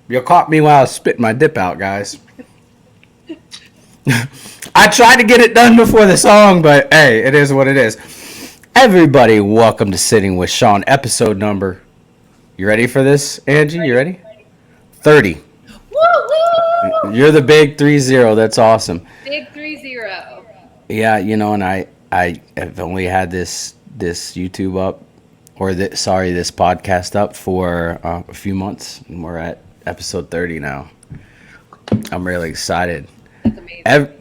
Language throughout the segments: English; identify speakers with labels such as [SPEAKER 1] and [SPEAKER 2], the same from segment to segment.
[SPEAKER 1] You caught me while I was spitting my dip out, guys. I tried to get it done before the song, but hey, it is what it is. Everybody, welcome to Sitting with Sean, episode number. You ready for this, Angie? You ready? 30.
[SPEAKER 2] Woo woo!
[SPEAKER 1] You're the big 30. That's awesome.
[SPEAKER 2] Big 30.
[SPEAKER 1] Yeah, and I have only had this YouTube up, or this podcast up for a few months, and we're at episode 30 now. I'm really excited.
[SPEAKER 2] That's amazing.
[SPEAKER 1] Ev-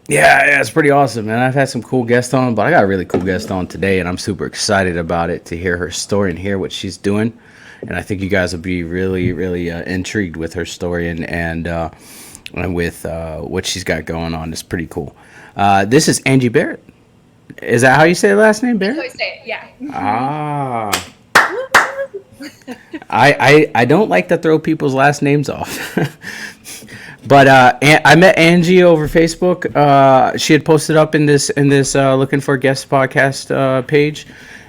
[SPEAKER 1] yeah, it's pretty awesome, man. I've had some cool guests on, but I got a really cool guest on today, and I'm super excited about it to hear her story and hear what she's doing. And I think you guys will be really, really intrigued with her story and with what she's got going on. It's pretty cool. This is Angie Berrett. Is that how you say the last name,
[SPEAKER 2] That's how I
[SPEAKER 1] Barrett?
[SPEAKER 2] say it. Yeah.
[SPEAKER 1] Ah,
[SPEAKER 2] Woo!
[SPEAKER 1] I don't like to throw people's last names off. But I met Angie over Facebook. She had posted up in this looking for a guest podcast page,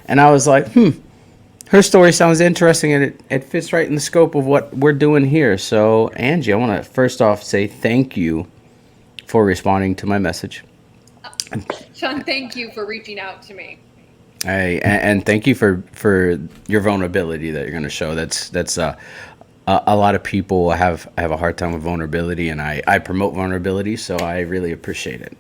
[SPEAKER 1] and I was like, her story sounds interesting, and it fits right in the scope of what we're doing here. So Angie, I want to first off say thank you for responding to my message.
[SPEAKER 2] Sean, thank you for reaching out to me.
[SPEAKER 1] And thank you for your vulnerability that you're going to show. That's a lot of people have a hard time with vulnerability, and I promote vulnerability, so I really appreciate it.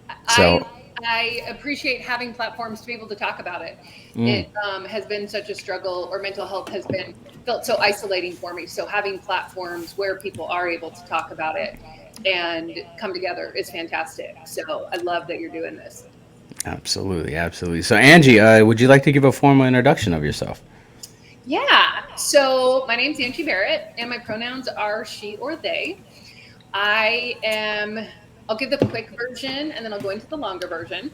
[SPEAKER 2] I
[SPEAKER 1] So,
[SPEAKER 2] I appreciate having platforms to be able to talk about it.
[SPEAKER 1] mm,
[SPEAKER 2] It has been such a struggle, or mental health has been felt so isolating for me. So having platforms where people are able to talk about it and come together is fantastic. So I love that you're doing this.
[SPEAKER 1] absolutely, absolutely. So, Angie, would you like to give a formal introduction of yourself?
[SPEAKER 2] Yeah. So my name's Angie Berrett, and my pronouns are she or they. I am, I'll give the quick version and then I'll go into the longer version.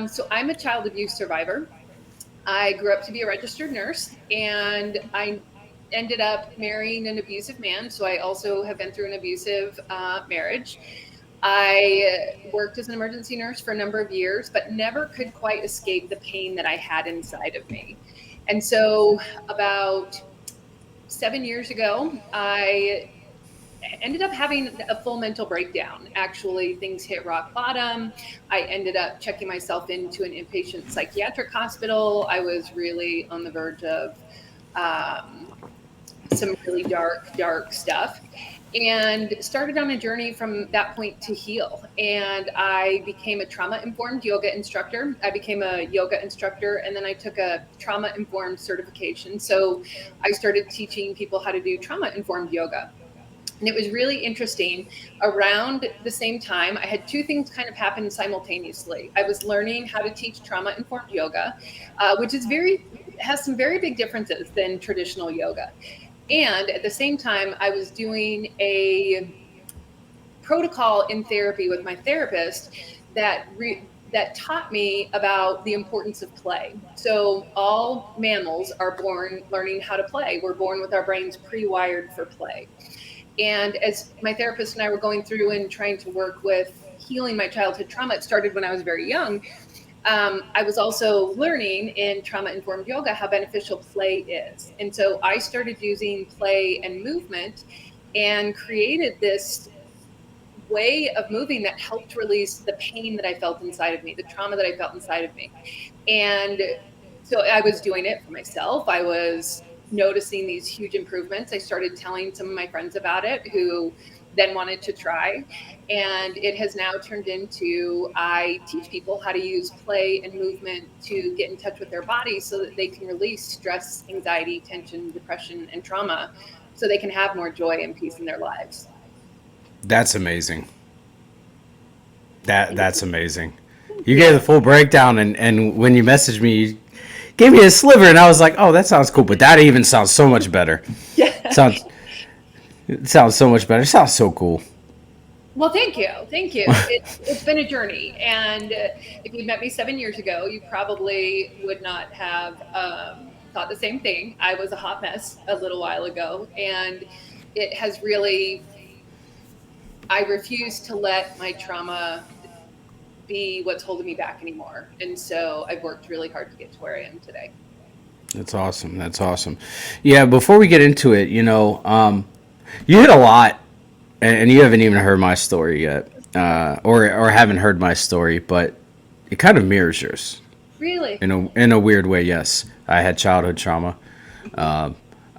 [SPEAKER 2] So I'm a child abuse survivor. I grew up to be a registered nurse, and I ended up marrying an abusive man. So I also have been through an abusive marriage. I worked as an emergency nurse for a number of years, but never could quite escape the pain that I had inside of me. And so, about 7 years ago, I ended up having a full mental breakdown. Actually, things hit rock bottom. I ended up checking myself into an inpatient psychiatric hospital. I was really on the verge of um, some really dark stuff, and started on a journey from that point to heal. And I became a trauma informed yoga instructor. I became a yoga instructor, and then I took a trauma informed certification. So I started teaching people how to do trauma informed yoga. And it was really interesting. Around the same time, I had two things kind of happen simultaneously. I was learning how to teach trauma informed yoga, which is very has some very big differences than traditional yoga. And at the same time, I was doing a protocol in therapy with my therapist that taught me about the importance of play. So all mammals are born learning how to play. We're born with our brains pre-wired for play. And as my therapist and I were going through and trying to work with healing my childhood trauma, it started when I was very young. I was also learning in trauma informed yoga how beneficial play is. And so I started using play and movement and created this way of moving that helped release the pain that I felt inside of me, the trauma that I felt inside of me. And so I was doing it for myself. I was noticing these huge improvements. I started telling some of my friends about it who then wanted to try. And it has now turned into I teach people how to use play and movement to get in touch with their bodies so that they can release stress, anxiety, tension, depression, and trauma so they can have more joy and peace in their lives.
[SPEAKER 1] That's amazing. That's amazing.
[SPEAKER 2] Thank
[SPEAKER 1] You gave
[SPEAKER 2] you.
[SPEAKER 1] the full breakdown, and when you messaged me, you gave me a sliver, and I was like, oh, that sounds cool, but that even sounds so much better.
[SPEAKER 2] Yeah.
[SPEAKER 1] Sounds it sounds so much better. It sounds so cool.
[SPEAKER 2] Well, thank you. Thank you. It's been a journey. And if you'd met me 7 years ago, you probably would not have thought the same thing. I was a hot mess a little while ago. And it has really, I refuse to let my trauma be what's holding me back anymore. And so I've worked really hard to get to where I am today.
[SPEAKER 1] That's awesome. That's awesome. Yeah. Before we get into it, you hit a lot, and you haven't even heard my story yet, or haven't heard my story, but it kind of mirrors yours
[SPEAKER 2] Really?
[SPEAKER 1] in a weird way. Yes, I had childhood trauma.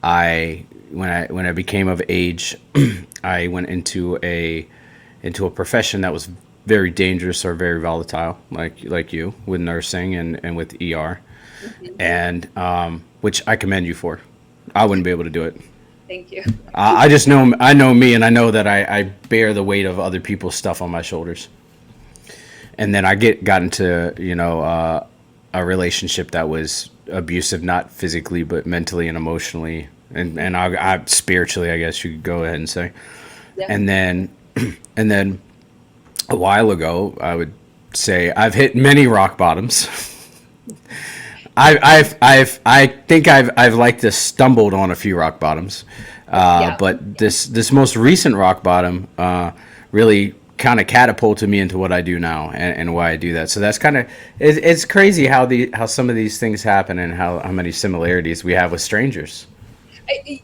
[SPEAKER 1] I when I became of age, I went into a profession that was very dangerous or very volatile, like you with nursing and with ER,
[SPEAKER 2] Mhm.
[SPEAKER 1] and which I commend you for. I wouldn't be able to do it.
[SPEAKER 2] Thank you.
[SPEAKER 1] I just know me, and I know that I bear the weight of other people's stuff on my shoulders. And then I got into a relationship that was abusive, not physically but mentally and emotionally, and I spiritually, I guess you could go ahead and say.
[SPEAKER 2] Yeah.
[SPEAKER 1] And then and then a while ago, I would say I've hit many rock bottoms. I think I've like this stumbled on a few rock bottoms,
[SPEAKER 2] Yeah.
[SPEAKER 1] but this most recent rock bottom really kind of catapulted me into what I do now and why I do that. So that's kind of it's crazy how some of these things happen and how many similarities we have with strangers.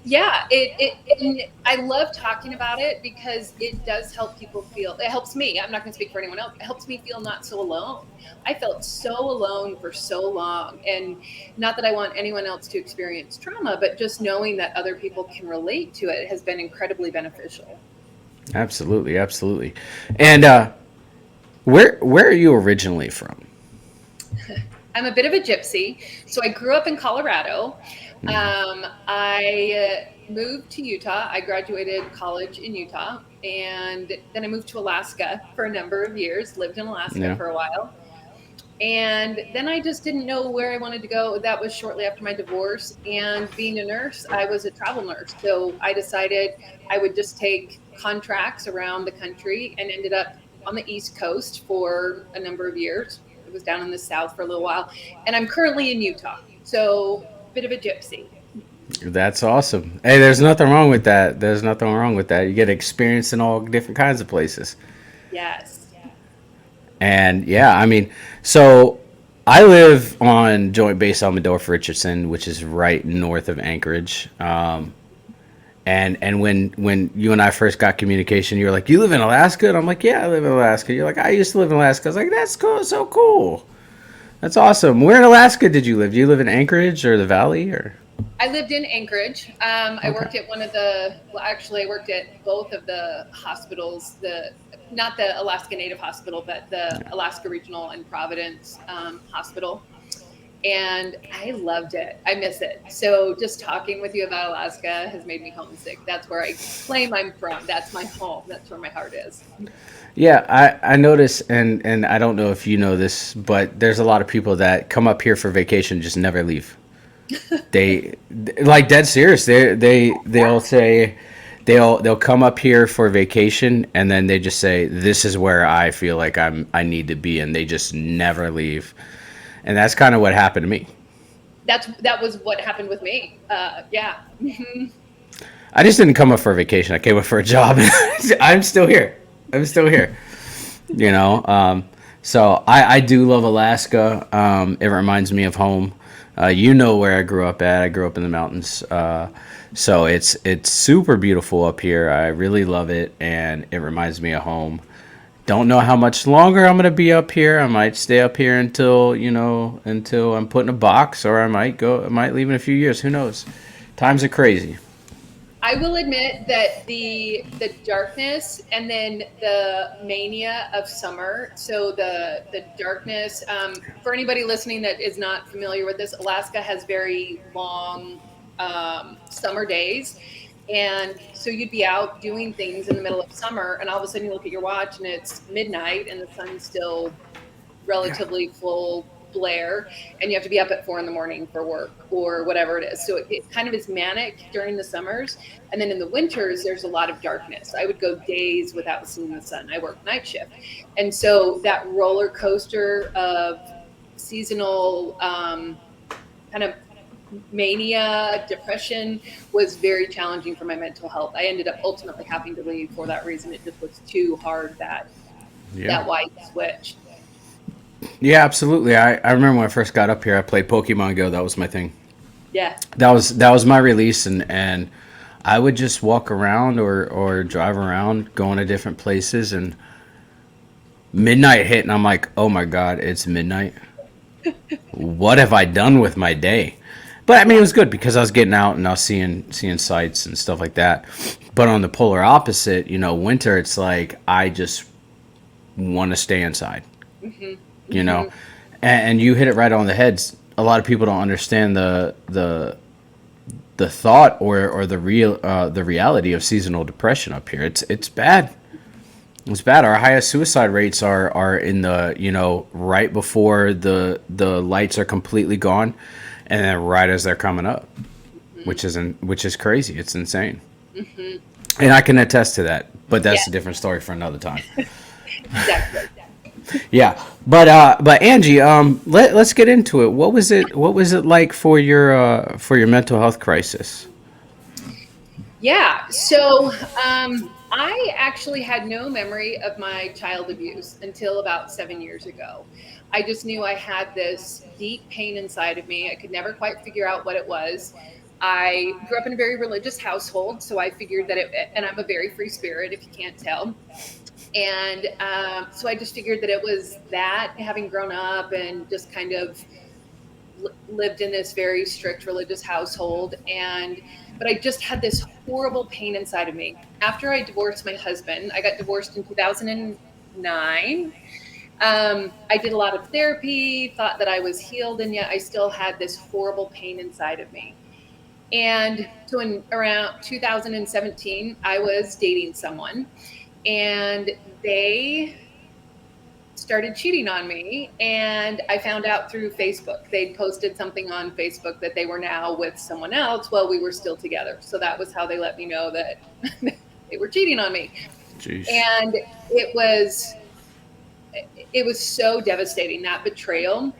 [SPEAKER 2] Yeah, and I love talking about it because it does help people feel. It helps me. I'm not going to speak for anyone else. It helps me feel not so alone. I felt so alone for so long, and not that I want anyone else to experience trauma, but just knowing that other people can relate to it has been incredibly beneficial.
[SPEAKER 1] Absolutely, absolutely. And where are you originally from?
[SPEAKER 2] I'm a bit of a gypsy. So I grew up in Colorado. I moved to Utah. I graduated college in Utah. And then I moved to Alaska for a number of years, lived in Alaska
[SPEAKER 1] Yeah.
[SPEAKER 2] for a while. And then I just didn't know where I wanted to go. That was shortly after my divorce. And being a nurse, I was a travel nurse. So I decided I would just take contracts around the country and ended up on the East Coast for a number of years. It was down in the South for a little while. And I'm currently in Utah. So, bit of a gypsy.
[SPEAKER 1] That's awesome. Hey, there's nothing wrong with that. There's nothing wrong with that. You get experience in all different kinds of places.
[SPEAKER 2] Yes.
[SPEAKER 1] And yeah, I mean, so I live on Joint Base Elmendorf Richardson, which is right north of Anchorage. And when you and I first got communication, you were like, "You live in Alaska?" And I'm like, "Yeah, I live in Alaska." You're like, "I used to live in Alaska." I was like, "That's cool, so cool. That's awesome." Where in Alaska did you live? Do you live in Anchorage or the Valley or?
[SPEAKER 2] I lived in Anchorage. I
[SPEAKER 1] Okay.
[SPEAKER 2] worked at well, actually, I worked at both of the hospitals, not the Alaska Native Hospital, but the Alaska Regional and Providence Hospital. And I loved it. I miss it. So just talking with you about Alaska has made me homesick. That's where I claim I'm from. That's my home. That's where my heart is.
[SPEAKER 1] Yeah, I notice, and I don't know if you know this, but there's a lot of people that come up here for vacation and just never leave. They like dead serious. They'll say they'll come up here for vacation and then they just say this is where I feel like I need to be, and they just never leave. And that's kind of what happened to me.
[SPEAKER 2] That was what happened with me. Yeah.
[SPEAKER 1] I just didn't come up for a vacation. I came up for a job. I'm still here. I'm still here. You know. So I do love Alaska. It reminds me of home. You know where I grew up at. I grew up in the mountains. So it's super beautiful up here. I really love it, and it reminds me of home. Don't know how much longer I'm gonna be up here. I might stay up here until I'm put in a box, or I might leave in a few years. Who knows? Times are crazy.
[SPEAKER 2] I will admit that the darkness and then the mania of summer. So the darkness. For anybody listening that is not familiar with this, Alaska has very long summer days, and so you'd be out doing things in the middle of summer, and all of a sudden you look at your watch and it's midnight and the sun's still relatively full blare, and you have to be up at 4 in the morning for work or whatever it is. So it kind of is manic during the summers. And then in the winters, there's a lot of darkness. I would go days without seeing the sun. I work night shift. And so that roller coaster of seasonal kind of mania, depression was very challenging for my mental health. I ended up ultimately having to leave for that reason. It just was too hard,
[SPEAKER 1] Yeah.
[SPEAKER 2] that white switch.
[SPEAKER 1] Yeah, absolutely. I remember when I first got up here, I played Pokemon Go. That was my thing.
[SPEAKER 2] Yeah.
[SPEAKER 1] That was my release, and I would just walk around or drive around, going to different places, and midnight hit, and I'm like, oh my god, it's midnight. What have I done with my day? But I mean, it
[SPEAKER 2] Yeah.
[SPEAKER 1] was good because I was getting out and I was seeing sights and stuff like that. But on the polar opposite, winter, it's like I just want to stay inside.
[SPEAKER 2] Hmm.
[SPEAKER 1] You know,
[SPEAKER 2] Hmm.
[SPEAKER 1] and you hit it right on the head. A lot of people don't understand the thought or the reality of seasonal depression up here. It's bad. It's bad. Our highest suicide rates are in the right before the lights are completely gone, and then right as they're coming up,
[SPEAKER 2] Hmm.
[SPEAKER 1] which is crazy. It's insane,
[SPEAKER 2] Hmm.
[SPEAKER 1] and I can attest to that. But
[SPEAKER 2] Yeah,
[SPEAKER 1] that's a different story for another time.
[SPEAKER 2] exactly.
[SPEAKER 1] Yeah, but Angie, let's get into it. What was it like for your mental health crisis?
[SPEAKER 2] Yeah. So I actually had no memory of my child abuse until about 7 years ago. I just knew I had this deep pain inside of me. I could never quite figure out what it was. I grew up in a very religious household, so I figured that and I'm a very free spirit, if you can't tell. And so I just figured that it was that, having grown up and just kind of lived in this very strict religious household. And but I just had this horrible pain inside of me after I divorced my husband. I got divorced in 2009. I did a lot of therapy, thought that I was healed, and yet I still had this horrible pain inside of me. And so in around 2017, I was dating someone, and they started cheating on me. And I found out through Facebook. They'd posted something on Facebook that they were now with someone else while we were still together. So that was how they let me know that they were cheating on me.
[SPEAKER 1] Jeez.
[SPEAKER 2] And it was it was so devastating. That betrayal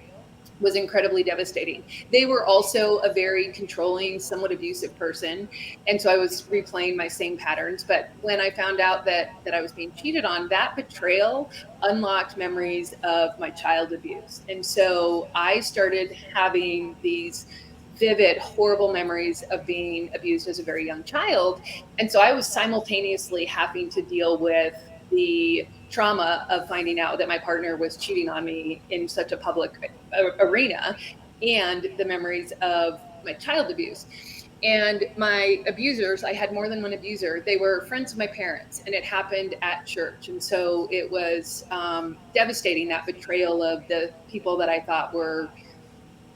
[SPEAKER 2] was incredibly devastating. They were also a very controlling, somewhat abusive person, and so I was replaying my same patterns. But when I found out that I was being cheated on, that betrayal unlocked memories of my child abuse, and so I started having these vivid, horrible memories of being abused as a very young child. And so I was simultaneously having to deal with the trauma of finding out that my partner was cheating on me in such a public arena, and the memories of my child abuse. And my abusers, I had more than one abuser. They were friends of my parents, and it happened at church. And so it was devastating, that betrayal of the people that I thought were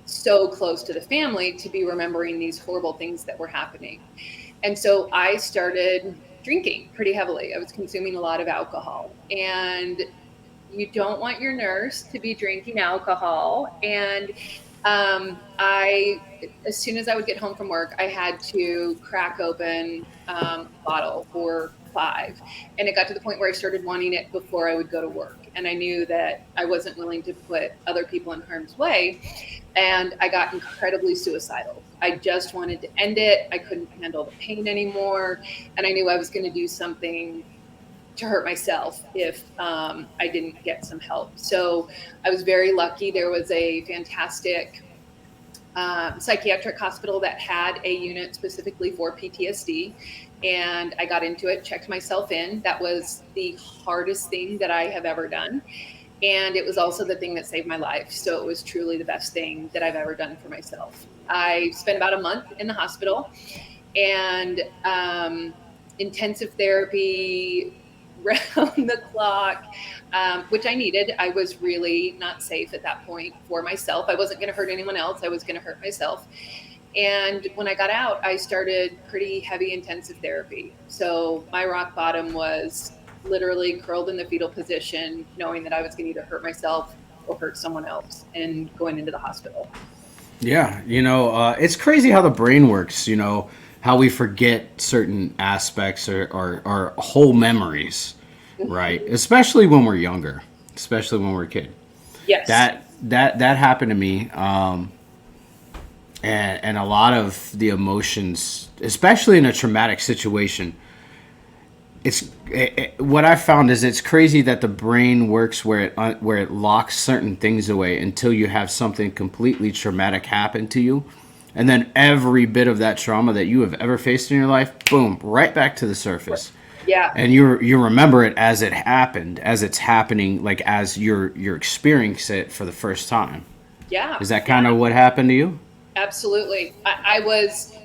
[SPEAKER 2] so close to the family, to be remembering these horrible things that were happening. And so I started drinking pretty heavily. I was consuming a lot of alcohol, and you don't want your nurse to be drinking alcohol. And I, as soon as I would get home from work, I had to crack open a bottle or five. And it got to the point where I started wanting it before I would go to work. And I knew that I wasn't willing to put other people in harm's way. And I got incredibly suicidal. I just wanted to end it. I couldn't handle the pain anymore. And I knew I was going to do something to hurt myself if I didn't get some help. So I was very lucky. There was a fantastic psychiatric hospital that had a unit specifically for PTSD. And I got into it, checked myself in. That was the hardest thing that I have ever done. And it was also the thing that saved my life. So it was truly the best thing that I've ever done for myself. I spent about a month in the hospital, and intensive therapy round the clock, which I needed. I was really not safe at that point for myself. I wasn't going to hurt anyone else. I was going to hurt myself. And when I got out, I started pretty heavy intensive therapy. So my rock bottom was literally curled in the fetal position, knowing that I was going to either hurt myself or hurt someone else, and going into the hospital.
[SPEAKER 1] Yeah, it's crazy how the brain works. How we forget certain aspects or whole memories, right? Especially when we're younger, especially when we're a kid.
[SPEAKER 2] Yes.
[SPEAKER 1] That happened to me, and a lot of the emotions, especially in a traumatic situation. What I found is it's crazy that the brain works where it locks certain things away until you have something completely traumatic happen to you, And then every bit of that trauma that you have ever faced in your life, boom, right back to the surface.
[SPEAKER 2] Yeah.
[SPEAKER 1] And you remember it as it happened, as it's happening, like as you're experiencing it for the first time.
[SPEAKER 2] Yeah.
[SPEAKER 1] Is that kind of what happened to you?
[SPEAKER 2] Absolutely. I was,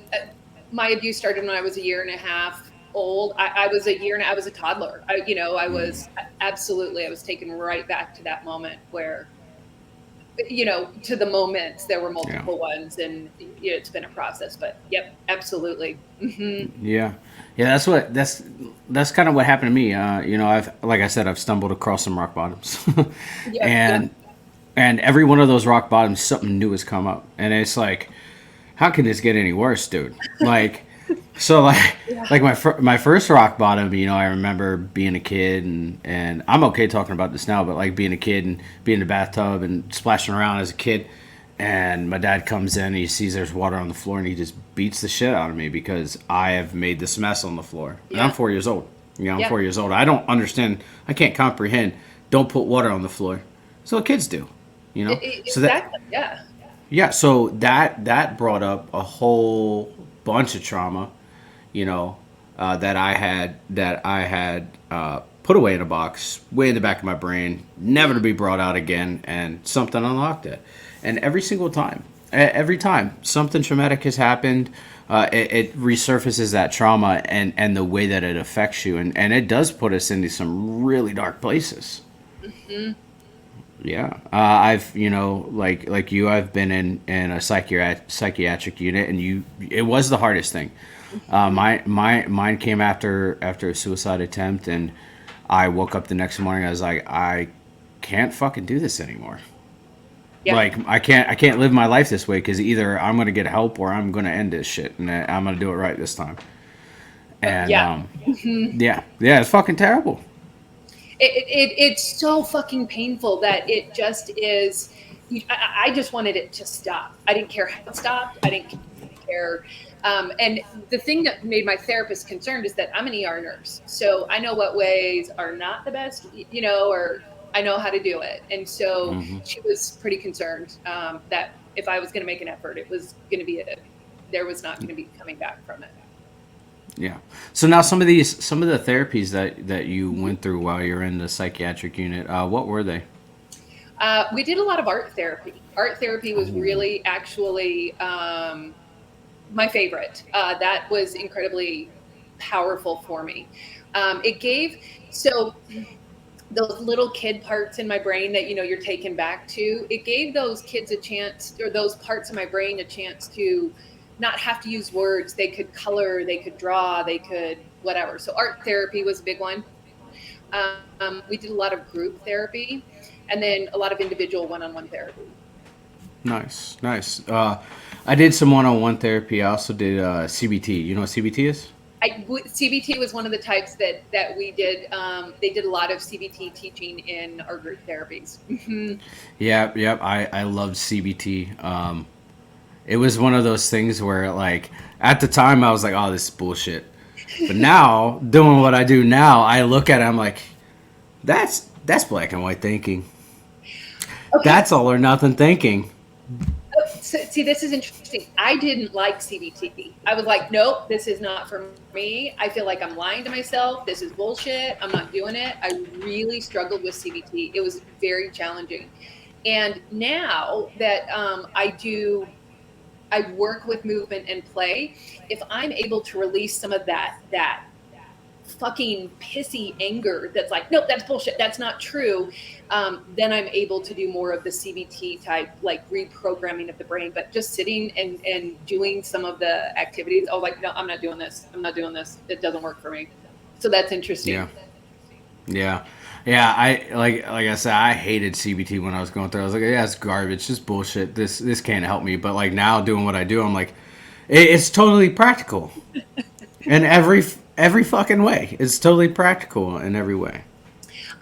[SPEAKER 2] my abuse started when I was a year and a half old. I was a year and I was a toddler. I was absolutely, I was taken right back to that moment where, to the moments, there were multiple ones, and it's been a process, but yep, absolutely.
[SPEAKER 1] Yeah, yeah. That's kind of what happened to me. Like I said, I've stumbled across some rock bottoms, and and every one of those rock bottoms, something new has come up, and it's like, how can this get any worse, dude? Like, so like my first rock bottom, I remember being a kid, and I'm okay talking about this now, but like being a kid and being in the bathtub and splashing around as a kid, and my dad comes in and he sees there's water on the floor and he just beats the shit out of me because I have made this mess on the floor. And I'm 4 years old. I'm 4 years old. I don't understand. I can't comprehend. Don't put water on the floor. So the kids do, So
[SPEAKER 2] Exactly. Yeah.
[SPEAKER 1] yeah, so that brought up a whole bunch of trauma, that I had put away in a box, way in the back of my brain, never to be brought out again, and something unlocked it. And every time something traumatic has happened, it resurfaces that trauma and the way that it affects you, and it does put us into some really dark places. Yeah, I've like you, I've been in a psychiatric unit, and it was the hardest thing. Mine came after a suicide attempt, and I woke up the next morning. I was like, I can't fucking do this anymore.
[SPEAKER 2] Yeah.
[SPEAKER 1] Like I can't live my life this way, because either I'm gonna get help or I'm gonna end this shit, and I'm gonna do it right this time. And yeah, it's fucking terrible.
[SPEAKER 2] It's so fucking painful that it just is. I just wanted it to stop. I didn't care how it stopped. I didn't care. And the thing that made my therapist concerned is that I'm an ER nurse. So I know what ways are not the best, or I know how to do it. And so she was pretty concerned that if I was going to make an effort, it was going to be there was not going to be coming back from it.
[SPEAKER 1] Yeah. So now some of the therapies that you went through while you're in the psychiatric unit, what were they?
[SPEAKER 2] We did a lot of art therapy. Art therapy was really actually my favorite. That was incredibly powerful for me. It gave those little kid parts in my brain that you're taken back to. It gave those kids a chance, or those parts of my brain a chance to not have to use words. They could color, they could draw, they could whatever. So art therapy was a big one. We did a lot of group therapy, and then a lot of individual one-on-one therapy.
[SPEAKER 1] Nice. I did some one-on-one therapy. I also did CBT. You know what CBT is?
[SPEAKER 2] CBT was one of the types that we did. They did a lot of CBT teaching in our group therapies.
[SPEAKER 1] Yep. I loved CBT. It was one of those things where, like, at the time I was like, oh, this is bullshit. But now, doing what I do now, I look at it, I'm like, that's black and white thinking. Okay. That's all or nothing thinking.
[SPEAKER 2] See, this is interesting. I didn't like CBT. I was like, nope, this is not for me. I feel like I'm lying to myself. This is bullshit. I'm not doing it. I really struggled with CBT. It was very challenging. And now that I work with movement and play, if I'm able to release some of that fucking pissy anger that's like, nope, that's bullshit, that's not true, then I'm able to do more of the CBT type, like reprogramming of the brain. But just sitting and doing some of the activities, I was like, no, I'm not doing this. It doesn't work for me. So that's interesting.
[SPEAKER 1] Yeah. I like I said, I hated CBT when I was going through. I was like, yeah, it's garbage, it's just bullshit. This can't help me. But like now, doing what I do, I'm like, it's totally practical in every fucking way. It's totally practical in every way.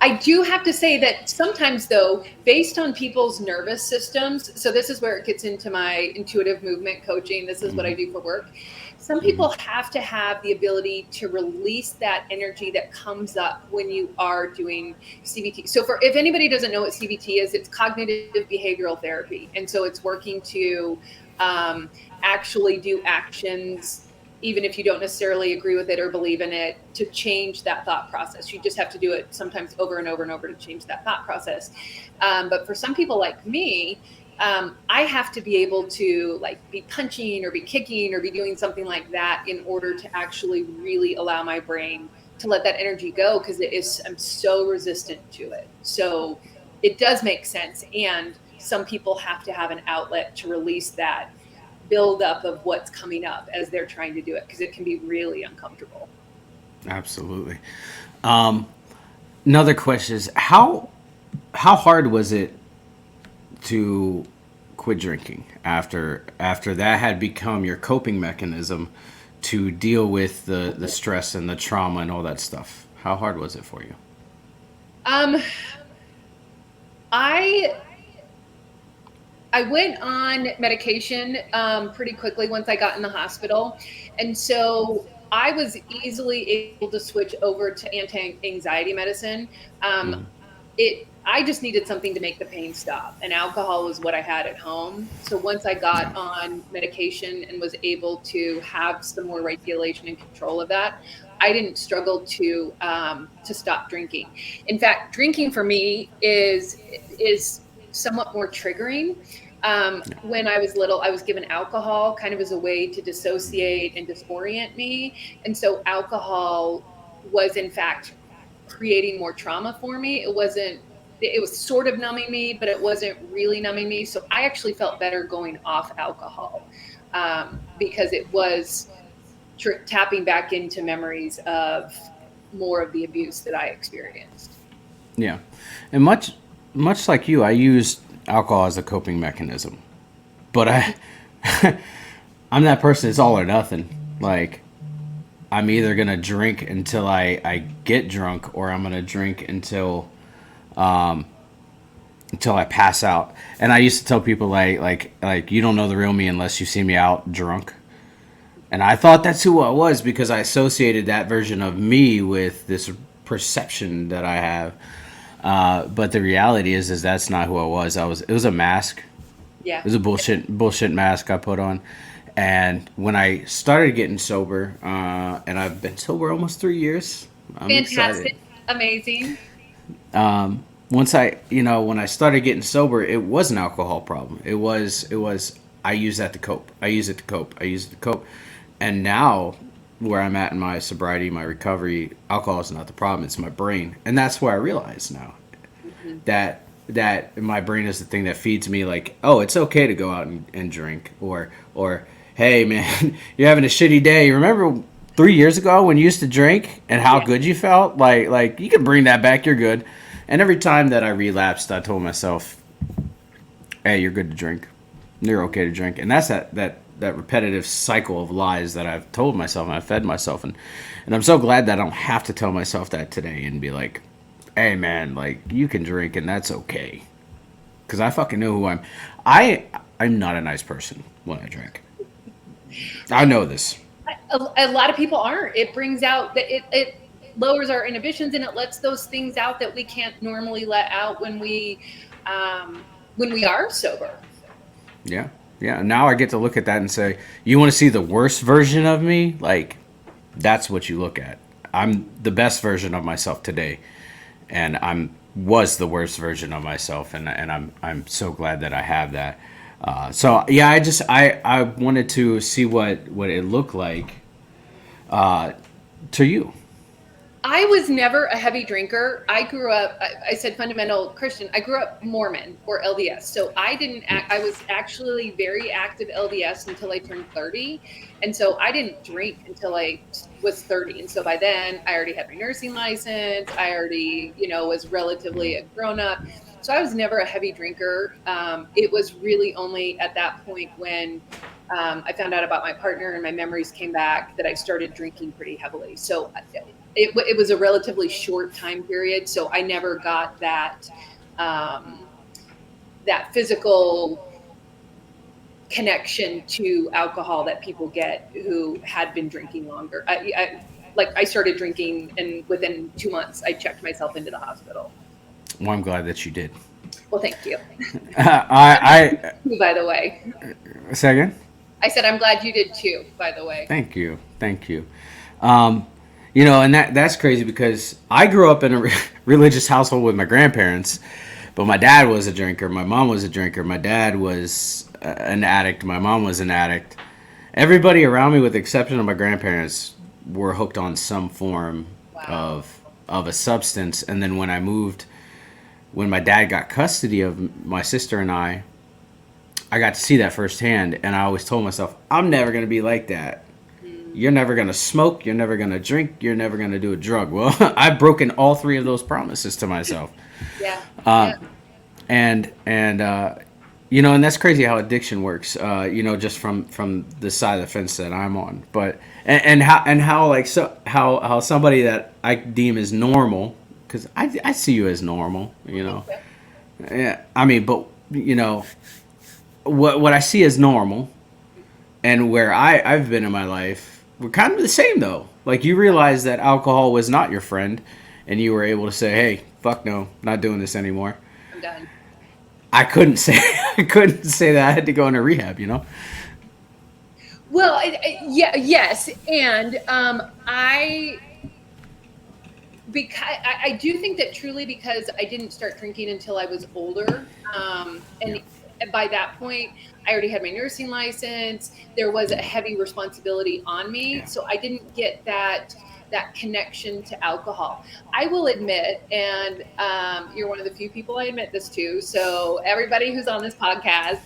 [SPEAKER 2] I do have to say that sometimes, though, based on people's nervous systems, so this is where it gets into my intuitive movement coaching. This is what I
[SPEAKER 1] Hmm.
[SPEAKER 2] do for work. Some
[SPEAKER 1] Hmm.
[SPEAKER 2] people have to have the ability to release that energy that comes up when you are doing CBT. So, for if anybody doesn't know what CBT is, it's cognitive behavioral therapy, and so it's working to um, actually do actions even if you don't necessarily agree with it or believe in it, to change that thought process. You just have to do it sometimes over and over and over to change that thought process. But for some people like me, I have to be able to like be punching or be kicking or be doing something like that in order to actually really allow my brain to let that energy go because I'm so resistant to it. So it does make sense. And some people have to have an outlet to release that buildup of what's coming up as they're trying to do it because it can be really uncomfortable.
[SPEAKER 1] Absolutely. Um, Another question is how hard was it to quit drinking after that had become your coping mechanism to deal with the stress and the trauma and all that stuff? How hard was it for you?
[SPEAKER 2] Um, I I went on medication pretty quickly once I got in the hospital, and so I was easily able to switch over to anti-anxiety medicine. Um,
[SPEAKER 1] Mm.
[SPEAKER 2] I just needed something to make the pain stop, and alcohol was what I had at home. So once I got
[SPEAKER 1] Yeah.
[SPEAKER 2] on medication and was able to have some more regulation and control of that, I didn't struggle to stop drinking. In fact, drinking for me is somewhat more triggering. When I was little, I was given alcohol kind of as a way to dissociate and disorient me, and so alcohol was in fact creating more trauma for me. It was sort of numbing me, but it wasn't really numbing me. So I actually felt better going off alcohol because it was tapping back into memories of more of the abuse that I experienced.
[SPEAKER 1] Yeah. And much like you, I used alcohol as a coping mechanism. But I'm that person, it's all or nothing. Like I'm either gonna drink until I get drunk, or I'm gonna drink until I pass out. And I used to tell people like you don't know the real me unless you see me out drunk. And I thought that's who I was because I associated that version of me with this perception that I have. But the reality is that's not who I was. It was a mask.
[SPEAKER 2] Yeah.
[SPEAKER 1] It was a bullshit mask I put on. And when I started getting sober, and I've been sober almost 3 years, I'm excited.
[SPEAKER 2] Fantastic. Amazing.
[SPEAKER 1] Once when I started getting sober, it was an alcohol problem. It was I use that to cope. I use it to cope. I use it to cope. And now where I'm at in my sobriety, my recovery, alcohol is not the problem. It's my brain, and that's where I realize now
[SPEAKER 2] Mhm.
[SPEAKER 1] that my brain is the thing that feeds me. Like, oh, it's okay to go out and drink, or hey man, you're having a shitty day. Remember 3 years ago when you used to drink and how
[SPEAKER 2] Yeah.
[SPEAKER 1] good you felt? Like you can bring that back. You're good. And every time that I relapsed, I told myself, hey, you're good to drink. You're okay to drink. And that's that repetitive cycle of lies that I've told myself and I've fed myself. And I'm so glad that I don't have to tell myself that today and be like, hey man, like you can drink and that's okay. Because I fucking know who I'm. I I'm not a nice person when I drink. I know this.
[SPEAKER 2] A lot of people aren't. It brings out that it lowers our inhibitions and it lets those things out that we can't normally let out when we are sober.
[SPEAKER 1] Yeah. Yeah. Now I get to look at that and say, you want to see the worst version of me? Like, that's what you look at. I'm the best version of myself today, and I'm was the worst version of myself, and I'm so glad that I have that. So yeah, I wanted to see what it looked like to you.
[SPEAKER 2] I was never a heavy drinker. I grew up, I said fundamental Christian. I grew up Mormon or LDS. So I didn't act, I was actually very active LDS until I turned 30. And so I didn't drink until I was 30. And so by then I already had my nursing license. I already, was relatively a grown up. So I was never a heavy drinker. It was really only at that point when I found out about my partner and my memories came back that I started drinking pretty heavily. So it was a relatively short time period, so I never got that physical connection to alcohol that people get who had been drinking longer. I started drinking, and within 2 months, I checked myself into the hospital.
[SPEAKER 1] Well, I'm glad that you did.
[SPEAKER 2] Well, thank you.
[SPEAKER 1] I
[SPEAKER 2] By the way,
[SPEAKER 1] say again.
[SPEAKER 2] I said I'm glad you did too. By the way,
[SPEAKER 1] Thank you, thank you. And that's crazy because I grew up in a religious household with my grandparents, but my dad was a drinker, my mom was a drinker, my dad was an addict, my mom was an addict. Everybody around me, with the exception of my grandparents, were hooked on some form
[SPEAKER 2] wow.
[SPEAKER 1] of a substance. And then when my dad got custody of my sister and I got to see that firsthand, and I always told myself, I'm never going to be like that. You're never going to smoke, you're never going to drink, you're never going to do a drug. Well, I've broken all three of those promises to myself.
[SPEAKER 2] Yeah.
[SPEAKER 1] Uh, and that's crazy how addiction works, just from the side of the fence that I'm on. But and how like so how somebody that I deem as normal, because I see you as normal, yeah, I mean, but what I see as normal and where I've been in my life, we're kind of the same though. Like, you realize that alcohol was not your friend, and you were able to say, hey, fuck no, not doing this anymore.
[SPEAKER 2] I'm done.
[SPEAKER 1] I couldn't say that. I had to go into rehab,
[SPEAKER 2] Well, yes, and I do think that truly, because I didn't start drinking until I was older, and by that point, I already had my nursing license. There was a heavy responsibility on me,
[SPEAKER 1] Yeah.
[SPEAKER 2] so I didn't get that connection to alcohol. I will admit, and you're one of the few people I admit this to, so everybody who's on this podcast,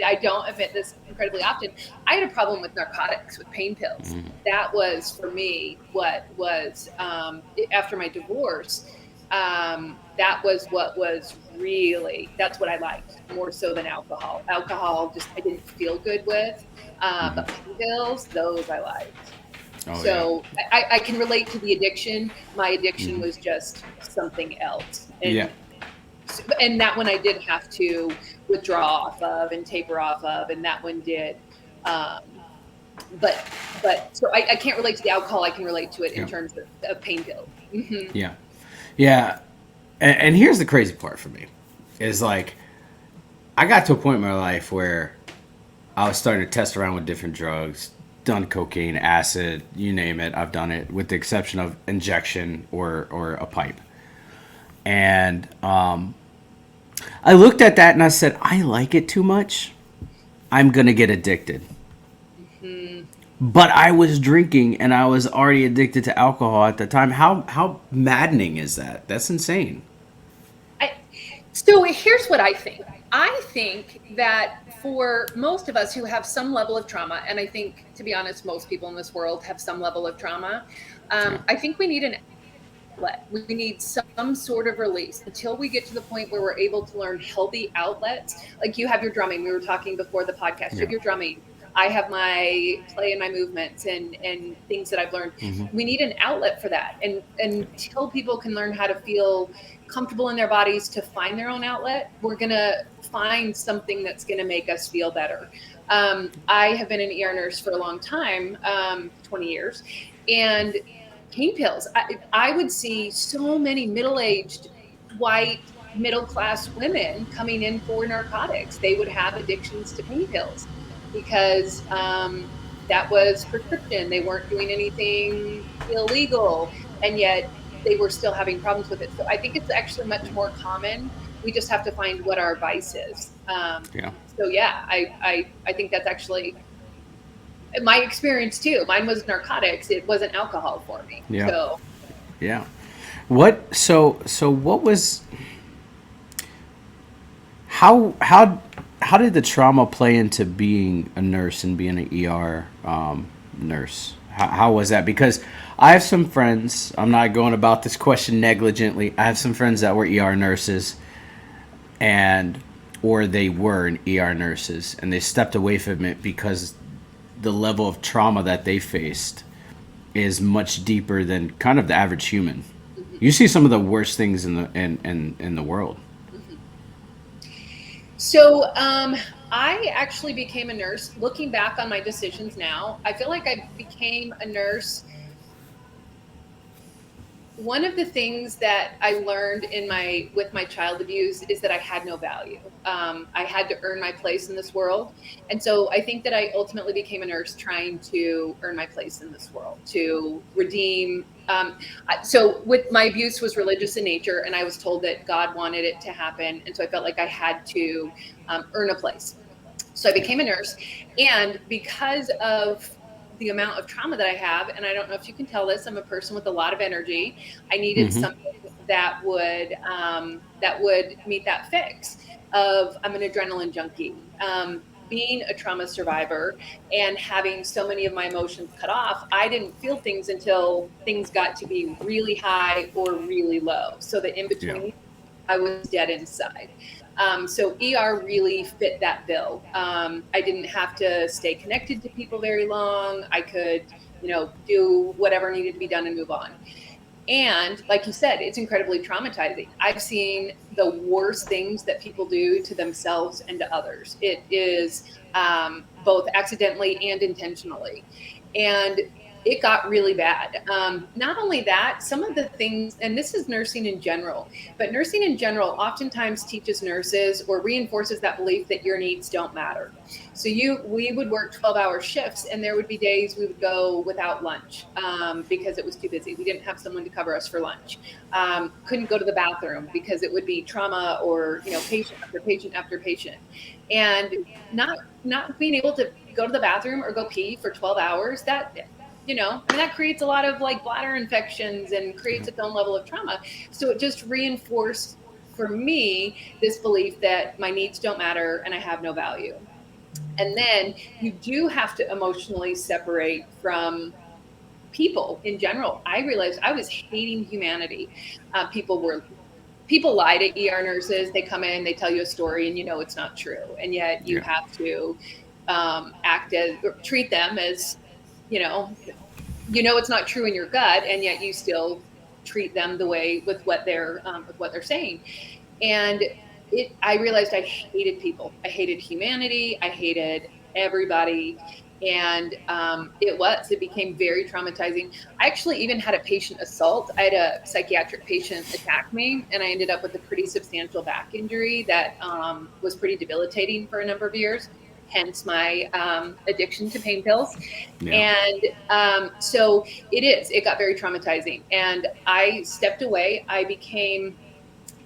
[SPEAKER 2] I don't admit this incredibly often. I had a problem with narcotics, with pain pills. That was, for me, what was, after my divorce, that was what was really, that's what I liked more so than alcohol. Alcohol, just, I didn't feel good with. But pain pills, those I liked.
[SPEAKER 1] Oh,
[SPEAKER 2] So I can relate to the addiction. My addiction was just something else.
[SPEAKER 1] yeah.
[SPEAKER 2] And that one I did have to withdraw off of and taper off of, and that one did. But so I can't relate to the alcohol. I can relate to it in terms of pain pills. Mm-hmm.
[SPEAKER 1] Yeah. Yeah. And here's the crazy part for me is, like, I got to a point in my life where I was starting to test around with different drugs, done cocaine, acid, you name it. I've done it, with the exception of injection or a pipe. And I looked at that and I said, I like it too much. I'm going to get addicted. But I was drinking and I was already addicted to alcohol at the time. How maddening is that? That's insane.
[SPEAKER 2] So here's what I think. I think that for most of us who have some level of trauma, and I think, to be honest, most people in this world have some level of trauma, I think we need an outlet. We need some sort of release until we get to the point where we're able to learn healthy outlets. Like, you have your drumming. We were talking before the podcast. You have your drumming. I have my play and my movements and things that I've learned. We need an outlet for that. And until people can learn how to feel comfortable in their bodies to find their own outlet, we're going to find something that's going to make us feel better. I have been an ER nurse for a long time, 20 years, and pain pills. I would see so many middle-aged, white, middle-class women coming in for narcotics. They would have addictions to pain pills because that was prescription. They weren't doing anything illegal, and yet they were still having problems with it. So I think it's actually much more common. We just have to find what our vice is. So yeah, I think that's actually my experience too. Mine was narcotics. It wasn't alcohol for me.
[SPEAKER 1] Yeah.
[SPEAKER 2] So
[SPEAKER 1] yeah. So what was, how did the trauma play into being a nurse and being an ER nurse? How was that? Because I have some friends, I'm not going about this question negligently. I have some friends that were ER nurses or they were ER nurses, and they stepped away from it because the level of trauma that they faced is much deeper than kind of the average human.
[SPEAKER 2] Mhm,
[SPEAKER 1] You see some of the worst things in the in the world.
[SPEAKER 2] mhm. So, I actually became a nurse. Looking back on my decisions now, I feel like I became a nurse. One of the things that I learned in my with my child abuse is that I had no value. I had to earn my place in this world, and so I think that I ultimately became a nurse trying to earn my place in this world to redeem. So, with my abuse was religious in nature, and I was told that God wanted it to happen, and so I felt like I had to earn a place. So I
[SPEAKER 1] Yeah.
[SPEAKER 2] became a nurse. And because of the amount of trauma that I have, and I don't know if you can tell this, I'm a person with a lot of energy. I needed
[SPEAKER 1] Mm-hmm.
[SPEAKER 2] something that would meet that fix of I'm an adrenaline junkie. Being a trauma survivor and having so many of my emotions cut off, I didn't feel things until things got to be really high or really low. So the in
[SPEAKER 1] Yeah.
[SPEAKER 2] between, I was dead inside. So ER really fit that bill. I didn't have to stay connected to people very long. I could, do whatever needed to be done and move on. And like you said, it's incredibly traumatizing. I've seen the worst things that people do to themselves and to others. It is both accidentally and intentionally. And it got really bad. Not only that, some of the things, and this is nursing in general, but nursing in general oftentimes teaches nurses or reinforces that belief that your needs don't matter. So we would work 12-hour shifts, and there would be days we would go without lunch because it was too busy. We didn't have someone to cover us for lunch. Couldn't go to the bathroom because it would be trauma or patient after patient after patient, and not being able to go to the bathroom or go pee for 12 hours. I mean, that creates a lot of like bladder infections and creates its own level of trauma. So it just reinforced for me this belief that my needs don't matter and I have no value. And then you do have to emotionally separate from people in general. I realized I was hating humanity. People lie to ER nurses. They come in, they tell you a story, and it's not true. And yet you
[SPEAKER 1] Yeah.
[SPEAKER 2] have to act as or treat them as you know it's not true in your gut, and yet you still treat them the way with what they're saying. And I realized I hated people. I hated humanity. I hated everybody. And it became very traumatizing. I actually even had a patient assault. I had a psychiatric patient attack me, and I ended up with a pretty substantial back injury that was pretty debilitating for a number of years, hence my addiction to pain pills.
[SPEAKER 1] Yeah.
[SPEAKER 2] And so it got very traumatizing. And I stepped away. I became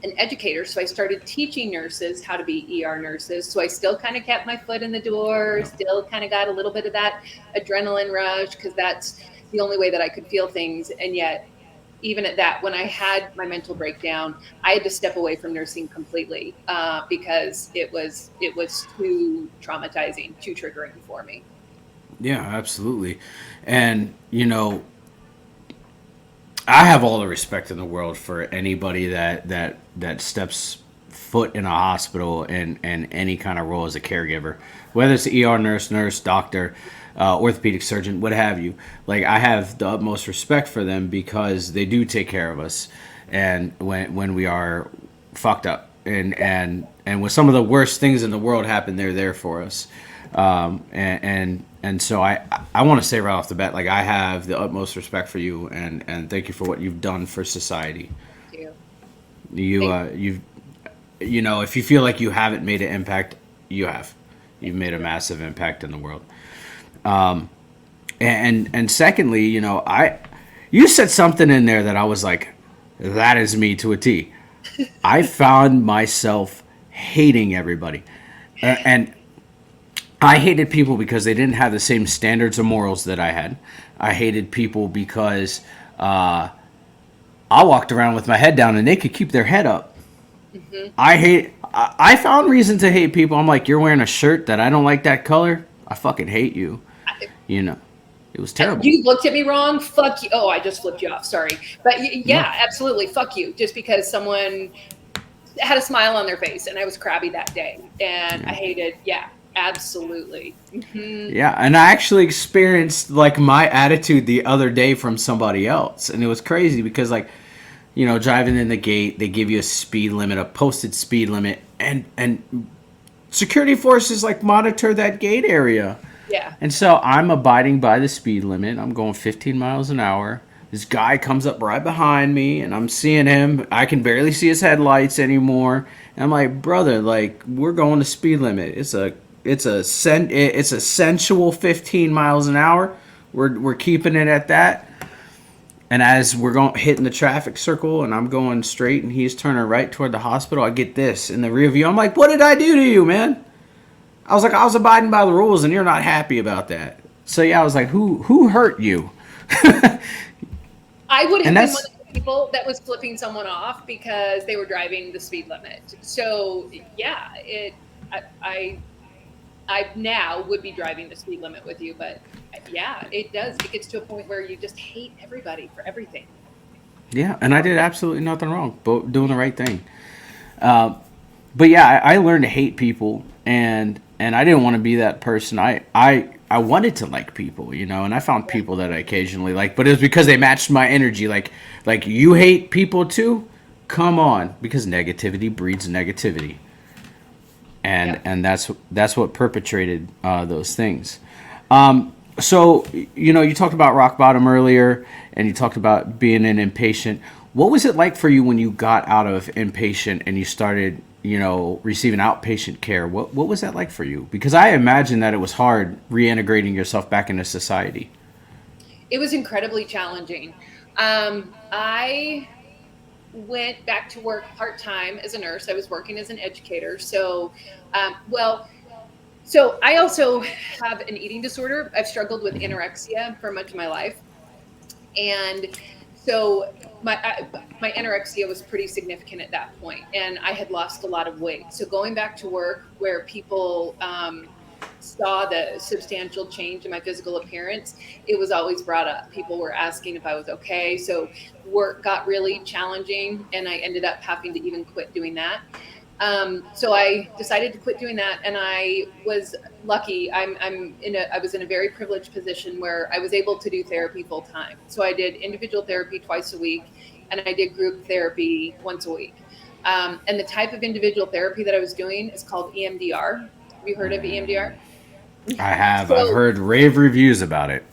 [SPEAKER 2] an educator. So I started teaching nurses how to be ER nurses. So I still kind of kept my foot in the door,
[SPEAKER 1] Yeah.
[SPEAKER 2] still kind of got a little bit of that adrenaline rush because that's the only way that I could feel things. And yet, even at that, when I had my mental breakdown, I had to step away from nursing completely because it was too traumatizing, too triggering for me.
[SPEAKER 1] Yeah, absolutely. And I have all the respect in the world for anybody that steps foot in a hospital and any kind of role as a caregiver, whether it's an ER nurse, doctor, orthopedic surgeon, what have you. Like, I have the utmost respect for them because they do take care of us, and when we are fucked up, and when some of the worst things in the world happen, they're there for us. And so I want to say right off the bat, like, I have the utmost respect for you, and thank you for what you've done for society.
[SPEAKER 2] Thank you.
[SPEAKER 1] You
[SPEAKER 2] Thank
[SPEAKER 1] you've if you feel like you haven't made an impact, you have. You've made a massive impact in the world. And secondly, you said something in there that I was like, that is me to a T. I found myself hating everybody, and I hated people because they didn't have the same standards or morals that I had. I hated people because I walked around with my head down and they could keep their head up.
[SPEAKER 2] you.
[SPEAKER 1] I found reason to hate people. I'm like, you're wearing a shirt that I don't like that color. I fucking hate you.
[SPEAKER 2] Hmm.
[SPEAKER 1] You know, it was terrible.
[SPEAKER 2] You looked at me wrong. Fuck you. Oh, I just flipped you off. Sorry. But
[SPEAKER 1] No.
[SPEAKER 2] yeah, absolutely. Fuck you. Just because someone had a smile on their face and I was crabby that day. And I
[SPEAKER 1] Yeah.
[SPEAKER 2] hated, yeah. Absolutely.
[SPEAKER 1] Yeah, and I actually experienced like my attitude the other day from somebody else, and it was crazy because like, driving in the gate, they give you a speed limit, a posted speed limit, and security forces like monitor that gate area.
[SPEAKER 2] Yeah.
[SPEAKER 1] And so I'm abiding by the speed limit. I'm going 15 miles an hour. This guy comes up right behind me, and I'm seeing him. I can barely see his headlights anymore. And I'm like, brother, like we're going the speed limit. It's a sensual 15 miles an hour. We're keeping it at that. And as we're going hitting the traffic circle, and I'm going straight, and he's turning right toward the hospital, I get this in the rear view. I'm like, what did I do to you, man? I was like, I was abiding by the rules, and you're not happy about that. So yeah, I was like, who hurt you?
[SPEAKER 2] I would have
[SPEAKER 1] And
[SPEAKER 2] been one
[SPEAKER 1] that's
[SPEAKER 2] of the people that was flipping someone off because they were driving the speed limit. So yeah, I now would be driving the speed limit with you, but yeah, it does. It gets to a point where you just hate everybody for everything.
[SPEAKER 1] yeah, and I did absolutely nothing wrong, but doing the right thing. But yeah, I learned to hate people, and I didn't want to be that person. I wanted to like people, and I found people that I occasionally like, but it was because they matched my energy. Like you hate people too, come on, because negativity breeds negativity, and
[SPEAKER 2] Yeah.
[SPEAKER 1] and that's what perpetrated those things. So you talked about rock bottom earlier, and you talked about being an inpatient. What was it like for you when you got out of inpatient and you started, receiving outpatient care? What was that like for you? Because I imagine that it was hard reintegrating yourself back into society.
[SPEAKER 2] It was incredibly challenging. I went back to work part time as a nurse. I was working as an educator. Well, so I also have an eating disorder. I've struggled with anorexia for much of my life. And so my anorexia was pretty significant at that point, and I had lost a lot of weight. So going back to work where people saw the substantial change in my physical appearance, it was always brought up. People were asking if I was okay. So work got really challenging, and I ended up having to even quit doing that. So I decided to quit doing that, and I was lucky. I was in a very privileged position where I was able to do therapy full time. So I did individual therapy twice a week, and I did group therapy once a week. And the type of individual therapy that I was doing is called EMDR. Have you heard of EMDR?
[SPEAKER 1] I have. I've
[SPEAKER 2] So
[SPEAKER 1] heard rave reviews about it.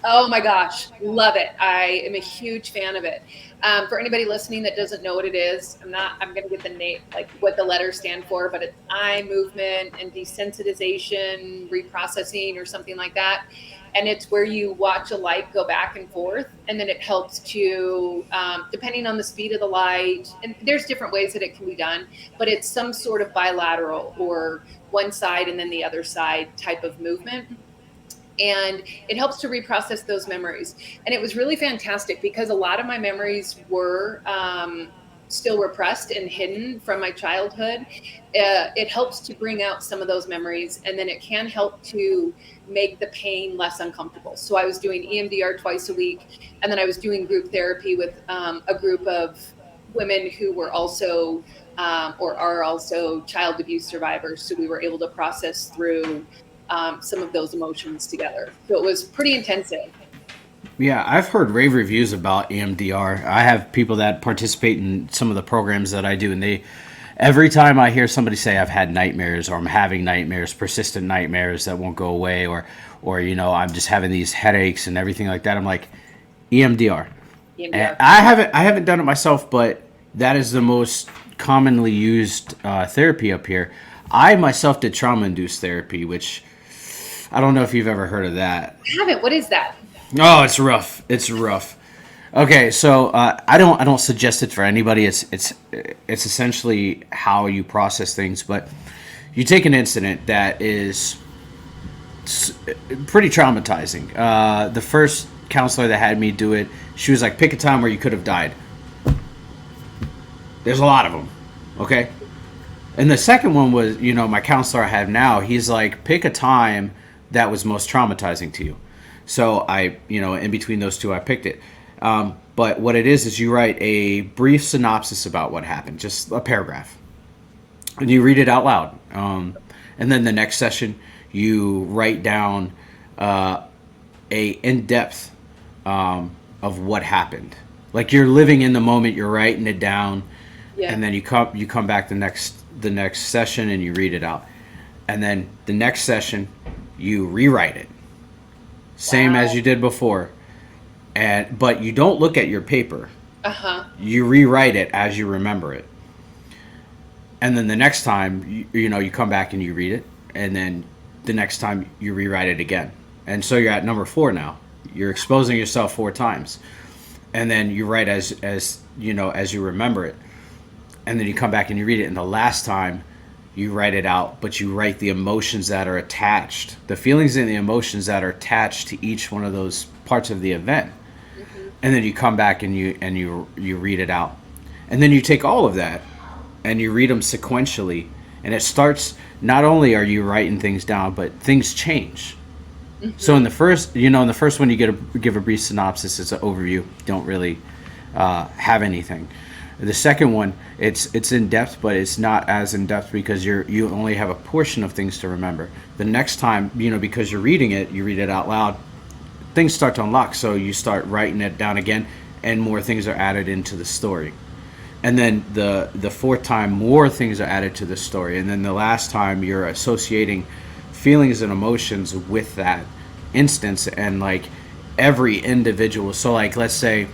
[SPEAKER 2] Oh my gosh, love it. I am a huge fan of it. For anybody listening that doesn't know what it is, I'm going to get the name, like what the letters stand for, but it's eye movement and desensitization, reprocessing, or something like that. And it's where you watch a light go back and forth, and then it helps to, depending on the speed of the light, and there's different ways that it can be done, but it's some sort of bilateral or one side and then the other side type of movement, and it helps to reprocess those memories. And it was really fantastic because a lot of my memories were still repressed and hidden from my childhood. It helps to bring out some of those memories, and then it can help to make the pain less uncomfortable. So I was doing EMDR twice a week, and then I was doing group therapy with a group of women who were also or are also child abuse survivors. So we were able to process through some of those emotions together. So it was pretty intensive.
[SPEAKER 1] Yeah, I've heard rave reviews about EMDR. I have people that participate in some of the programs that I do, and every time I hear somebody say I've had nightmares or I'm having nightmares, persistent nightmares that won't go away, or I'm just having these headaches and everything like that, I'm like, EMDR. And
[SPEAKER 2] EMDR.
[SPEAKER 1] I haven't done it myself, but that is the most commonly used therapy up here. I myself did trauma induced therapy, which I don't know if you've ever heard of that.
[SPEAKER 2] I haven't. What is that?
[SPEAKER 1] Oh, it's rough. It's rough. Okay, so I don't suggest it for anybody. It's essentially how you process things, but you take an incident that is pretty traumatizing. The first counselor that had me do it, she was like, pick a time where you could have died. There's a lot of them. Okay. And the second one was, my counselor I have now, he's like, pick a time that was most traumatizing to you. So in between those two, I picked it. But what it is you write a brief synopsis about what happened, just a paragraph, and you read it out loud. And then the next session, you write down a in depth of what happened. Like you're living in the moment, you're writing it down,
[SPEAKER 2] Yeah.
[SPEAKER 1] and then you come back the next session and you read it out, and then the next session you rewrite it, same as
[SPEAKER 2] Wow.
[SPEAKER 1] you did before, and but you don't look at your paper.
[SPEAKER 2] Uh-huh.
[SPEAKER 1] You rewrite it as you remember it, and then the next time you come back and you read it, and then the next time you rewrite it again, and so you're at number four now. You're exposing yourself four times, and then you write as you remember it, and then you come back and you read it, and the last time you write it out, but you write the emotions that are attached, the feelings and the emotions that are attached to each one of those parts of the event,
[SPEAKER 2] Hmm.
[SPEAKER 1] and then you come back and you read it out, and then you take all of that and you read them sequentially, and it starts. Not only are you writing things down, but things change. So
[SPEAKER 2] Hmm.
[SPEAKER 1] in the first one, you give a brief synopsis. It's an overview. You don't really have anything. The second one, it's in depth, but it's not as in depth because you only have a portion of things to remember. The next time, because you're reading it, you read it out loud. Things start to unlock, so you start writing it down again, and more things are added into the story. And then the fourth time, more things are added to the story, and then the last time, you're associating feelings and emotions with that instance, and like every individual. So like, let's say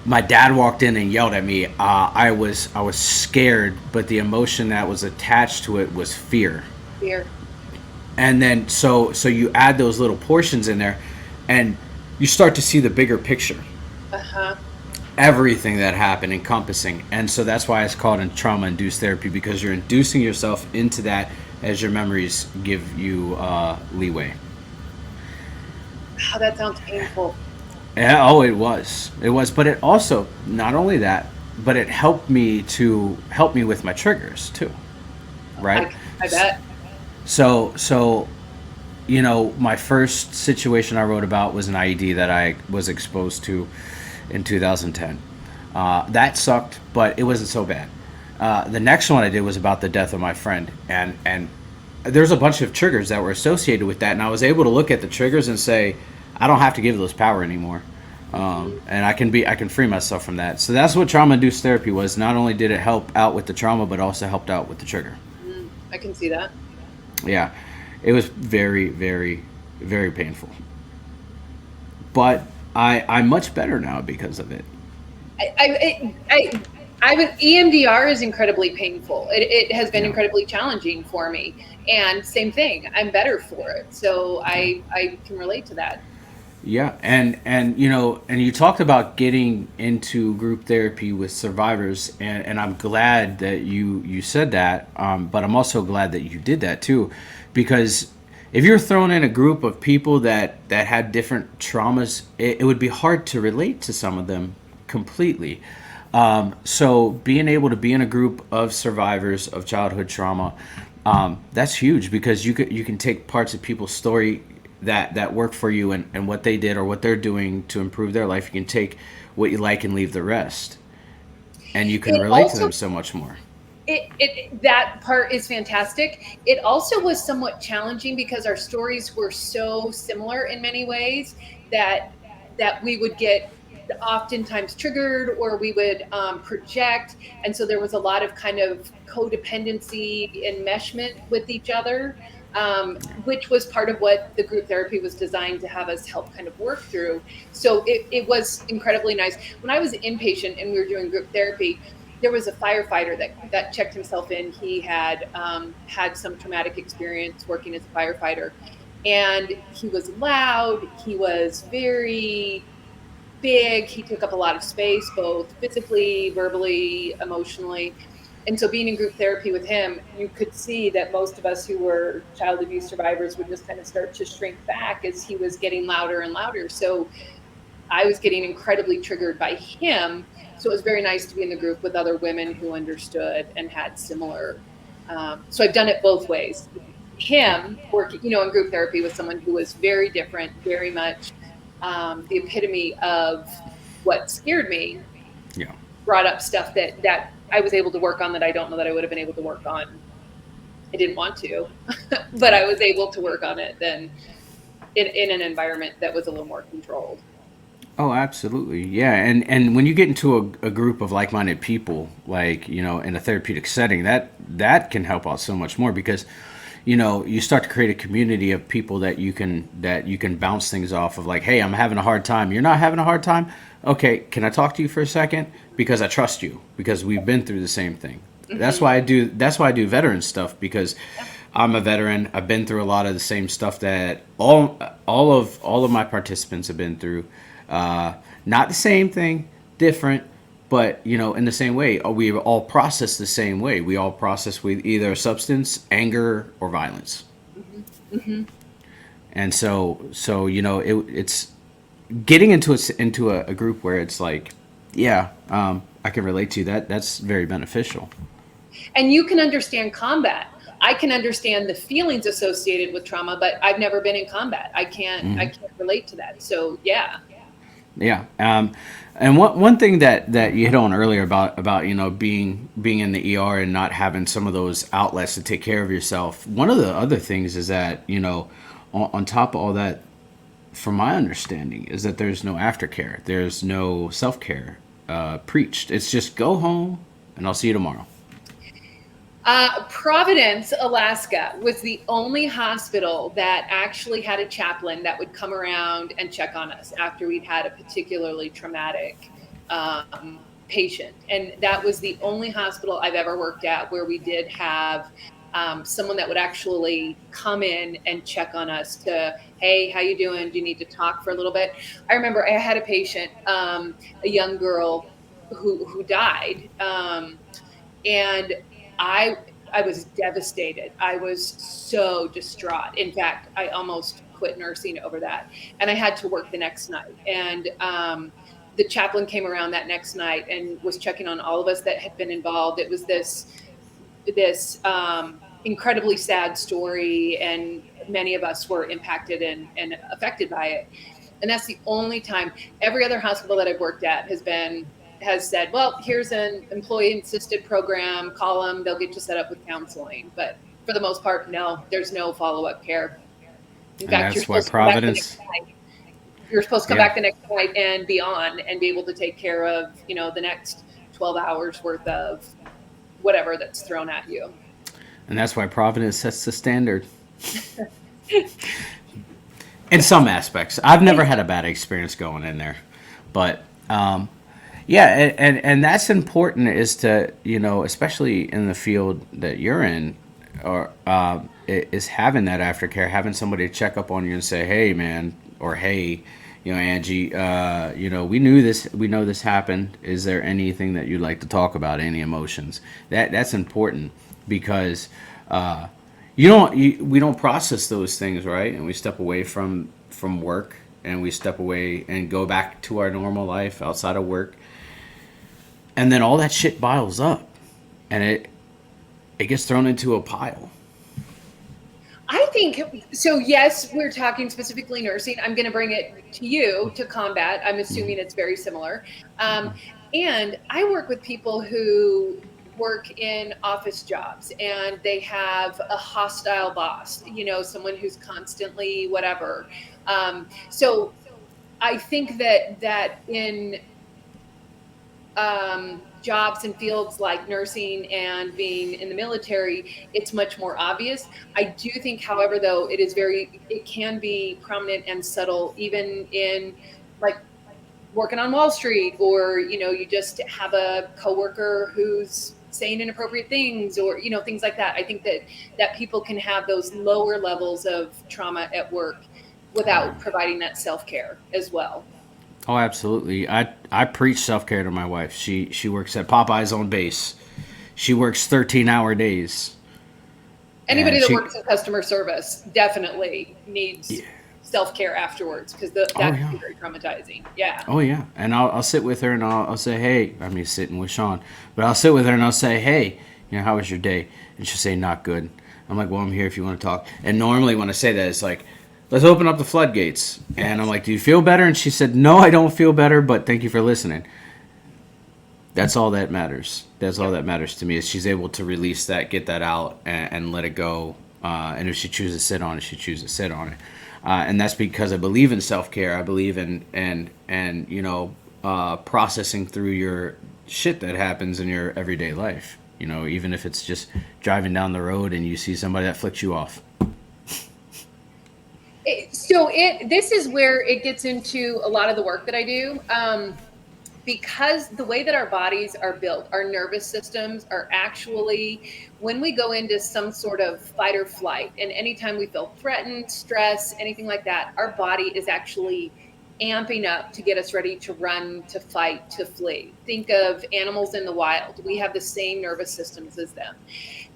[SPEAKER 1] my dad walked in and yelled at me. I was scared, but the emotion that was attached to it was fear.
[SPEAKER 2] Fear.
[SPEAKER 1] And then so you add those little portions in there, and you start to see the bigger picture,
[SPEAKER 2] Uh-huh.
[SPEAKER 1] everything that happened, encompassing. And so that's why it's called in trauma induced therapy, because you're inducing yourself into that as your memories give you leeway.
[SPEAKER 2] Wow, that sounds painful.
[SPEAKER 1] Yeah, oh, it was, but it also, not only that, but it help me with my triggers too, right?
[SPEAKER 2] I, I bet.
[SPEAKER 1] So my first situation I wrote about was an IED that I was exposed to in 2010. That sucked, but it wasn't so bad. The next one I did was about the death of my friend, and there's a bunch of triggers that were associated with that, and I was able to look at the triggers and say, I don't have to give those power anymore,
[SPEAKER 2] Hmm.
[SPEAKER 1] and I can free myself from that. So that's what trauma induced therapy was. Not only did it help out with the trauma, but also helped out with the trigger.
[SPEAKER 2] Mm, I can see that.
[SPEAKER 1] Yeah, it was very, very, very painful, but I'm much better now because of it.
[SPEAKER 2] EMDR is incredibly painful. It has been
[SPEAKER 1] Yeah.
[SPEAKER 2] incredibly challenging for me. And same thing, I'm better for it. So
[SPEAKER 1] Yeah.
[SPEAKER 2] I can relate to that.
[SPEAKER 1] Yeah, and you talked about getting into group therapy with survivors, and I'm glad that you said that. But I'm also glad that you did that too, because if you're thrown in a group of people that had different traumas, it would be hard to relate to some of them completely. So being able to be in a group of survivors of childhood trauma, that's huge, because you can take parts of people's story that work for you, and what they did or what they're doing to improve their life. You can take what you like and leave the rest, and you can
[SPEAKER 2] It
[SPEAKER 1] relate to
[SPEAKER 2] also
[SPEAKER 1] them so much more.
[SPEAKER 2] that part is fantastic. It also was somewhat challenging because our stories were so similar in many ways that we would get oftentimes triggered, or we would project, and so there was a lot of kind of codependency enmeshment with each other, which was part of what the group therapy was designed to have us help kind of work through. So it was incredibly nice. When I was inpatient and we were doing group therapy, there was a firefighter that checked himself in. He had had some traumatic experience working as a firefighter, and he was loud. He was very big. He took up a lot of space, both physically, verbally, emotionally. And so, being in group therapy with him, you could see that most of us who were child abuse survivors would just kind of start to shrink back as he was getting louder and louder. So, I was getting incredibly triggered by him. So it was very nice to be in the group with other women who understood and had similar. So I've done it both ways.
[SPEAKER 1] Yeah,
[SPEAKER 2] Him working, in group therapy with someone who was very different, very much the epitome of what scared me,
[SPEAKER 1] yeah,
[SPEAKER 2] brought up stuff that I was able to work on that I don't know that I would have been able to work on I didn't want to, but I was able to work on it then in an environment that was a little more controlled.
[SPEAKER 1] Oh, absolutely. Yeah. And when you get into a group of like-minded people, like, in a therapeutic setting, that can help out so much more because, you start to create a community of people that you can bounce things off of, like, hey, I'm having a hard time. You're not having a hard time? Okay, can I talk to you for a second? Because I trust you, because we've been through the same thing. That's
[SPEAKER 2] Hmm.
[SPEAKER 1] why I do veteran stuff, because I'm a veteran. I've been through a lot of the same stuff that all of my participants have been through. Uh, Not the same thing, different, but in the same way, we all process the same way. We all process with either substance, anger, or violence.
[SPEAKER 2] Hmm. Hmm.
[SPEAKER 1] And so it's getting into a group where it's like, yeah, I can relate to that. That's very beneficial.
[SPEAKER 2] And you can understand combat. I can understand the feelings associated with trauma, but I've never been in combat. I can't relate to that. So yeah.
[SPEAKER 1] Yeah. And one thing that you hit on earlier about being in the ER and not having some of those outlets to take care of yourself. One of the other things is that on top of all that, from my understanding, is that there's no aftercare. There's no self care preached. It's just go home and I'll see you tomorrow.
[SPEAKER 2] Providence, Alaska was the only hospital that actually had a chaplain that would come around and check on us after we'd had a particularly traumatic patient. And that was the only hospital I've ever worked at where we did have someone that would actually come in and check on us to, hey, how you doing? Do you need to talk for a little bit? I remember I had a patient, a young girl who died. And I I was devastated. I was so distraught. In fact, I almost quit nursing over that, and I had to work the next night. And the chaplain came around that next night and was checking on all of us that had been involved. It was this incredibly sad story, and many of us were impacted and affected by it. And that's the only time. Every other hospital that I've worked at has said, well, here's an employee assisted program, call them, they'll get you set up with counseling. But for the most part, no, there's no follow-up care. In
[SPEAKER 1] And
[SPEAKER 2] fact, you're
[SPEAKER 1] that's why
[SPEAKER 2] supposed to come back the next
[SPEAKER 1] Providence.
[SPEAKER 2] night. You're supposed to come
[SPEAKER 1] Yeah.
[SPEAKER 2] back the next night and be on and be able to take care of, the next 12 hours worth of whatever that's thrown at you.
[SPEAKER 1] And that's why Providence sets the standard in some aspects. I've never had a bad experience going in there, but yeah, and that's important, is to especially in the field that you're in, or is having that aftercare, having somebody check up on you and say, hey man, or hey, Angie, we know this happened. Is there anything that you'd like to talk about? Any emotions? That's important, because we don't process those things, right? And we step away from work, and we step away and go back to our normal life outside of work, and then all that shit piles up, and it gets thrown into a pile.
[SPEAKER 2] I think so. Yes, we're talking specifically nursing. I'm going to bring it to you to combat. I'm assuming it's very similar. Um, and I work with people who work in office jobs and they have a hostile boss, someone who's constantly whatever. So I think that in jobs and fields like nursing and being in the military, it's much more obvious. I do think, however, though, it can be prominent and subtle, even in like working on Wall Street, or, you just have a coworker who's saying inappropriate things, or, things like that. I think that people can have those lower levels of trauma at work without providing that self-care as well.
[SPEAKER 1] Oh, absolutely. I preach self care to my wife. She works at Popeyes on base. She works 13-hour days,
[SPEAKER 2] Anybody
[SPEAKER 1] and
[SPEAKER 2] that
[SPEAKER 1] she.
[SPEAKER 2] works in customer service definitely needs self-care afterwards, because
[SPEAKER 1] Oh
[SPEAKER 2] that can
[SPEAKER 1] yeah.
[SPEAKER 2] be very traumatizing. Yeah.
[SPEAKER 1] Oh yeah. And I'll sit with her and I'll say, hey, I mean sitting with Sean, but I'll sit with her and I'll say, hey, how was your day? And she'll say, not good. I'm like, well, I'm here if you want to talk. And normally when I say that, it's like, let's open up the floodgates. And I'm
[SPEAKER 2] Yes.
[SPEAKER 1] like, do you feel better? And she said, no, I don't feel better, but thank you for listening. That's all that matters. That's all that matters to me is she's able to release that, get that out, and let it go. And if she chooses to sit on it, she chooses to sit on it. And that's because I believe in self care. I believe in and processing through your shit that happens in your everyday life. Even if it's just driving down the road and you see somebody that flicks you off.
[SPEAKER 2] This is where it gets into a lot of the work that I do. Because the way that our bodies are built, our nervous systems are actually, when we go into some sort of fight or flight, and anytime we feel threatened, stress, anything like that, our body is actually amping up to get us ready to run, to fight, to flee. Think of animals in the wild. We have the same nervous systems as them.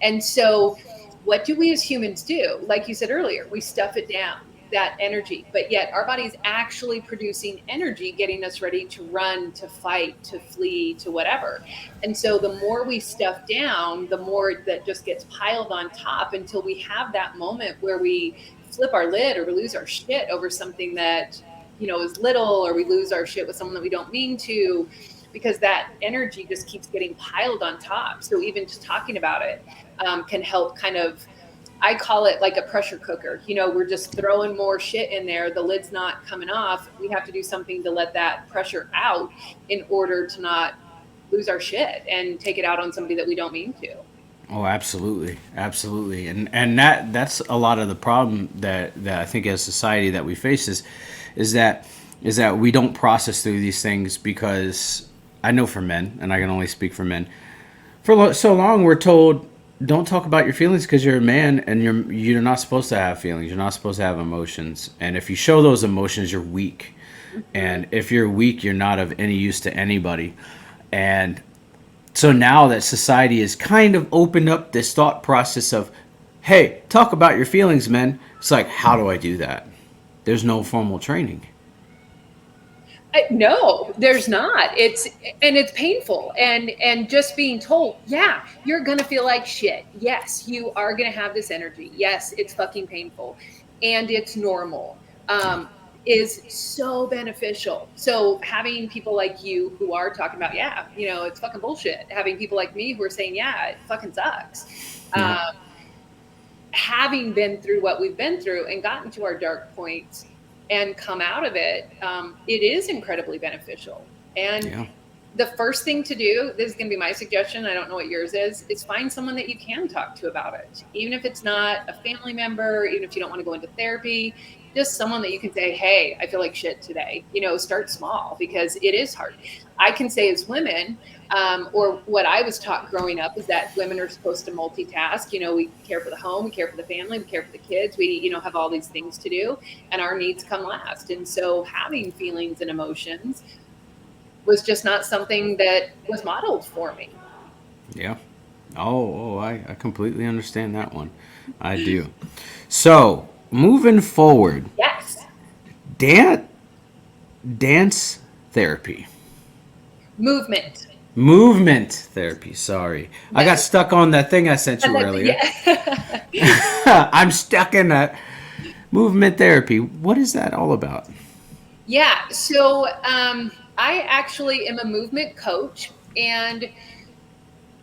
[SPEAKER 2] And so what do we as humans do? Like you said earlier, we stuff it down, that energy, but yet our body is actually producing energy, getting us ready to run, to fight, to flee, to whatever. And so the more we stuff down, the more that just gets piled on top until we have that moment where we flip our lid or we lose our shit over something that, is little, or we lose our shit with someone that we don't mean to, because that energy just keeps getting piled on top. So even just talking about it can help kind of, I call it like a pressure cooker. We're just throwing more shit in there. The lid's not coming off. We have to do something to let that pressure out in order to not lose our shit and take it out on somebody that we don't mean to.
[SPEAKER 1] Oh, absolutely, absolutely, and that's a lot of the problem that I think as society that we face is that we don't process through these things because I know for men, and I can only speak for men. For so long, we're told, don't talk about your feelings because you're a man and you're not supposed to have feelings. You're not supposed to have emotions. And if you show those emotions, you're weak. And if you're weak, you're not of any use to anybody. And so now that society has kind of opened up this thought process of, hey, talk about your feelings, men. It's like, how do I do that? There's no formal training.
[SPEAKER 2] No, there's not. It's painful, and just being told, yeah, you're gonna feel like shit. Yes, you are gonna have this energy. Yes, it's fucking painful, and it's normal. Is so beneficial. So having people like you who are talking about, yeah, it's fucking bullshit. Having people like me who are saying, yeah, it fucking sucks.
[SPEAKER 1] Yeah.
[SPEAKER 2] Having been through what we've been through and gotten to our dark points and come out of it, it is incredibly beneficial. And the first thing to do, this is going to be my suggestion, I don't know what yours is find someone that you can talk to about it. Even if it's not a family member, even if you don't want to go into therapy, just someone that you can say, hey, I feel like shit today. Start small, because it is hard. I can say as women, or what I was taught growing up, is that women are supposed to multitask. We care for the home, we care for the family, we care for the kids. We, have all these things to do, and our needs come last. And so having feelings and emotions was just not something that was modeled for me.
[SPEAKER 1] Yeah. I completely understand that one. I do. So moving forward.
[SPEAKER 2] Yes.
[SPEAKER 1] Dance therapy.
[SPEAKER 2] Movement
[SPEAKER 1] therapy. Sorry. Yes. I got stuck on that thing I sent you earlier. Yeah. I'm stuck in that. Movement therapy. What is that all about?
[SPEAKER 2] Yeah. So I actually am a movement coach. And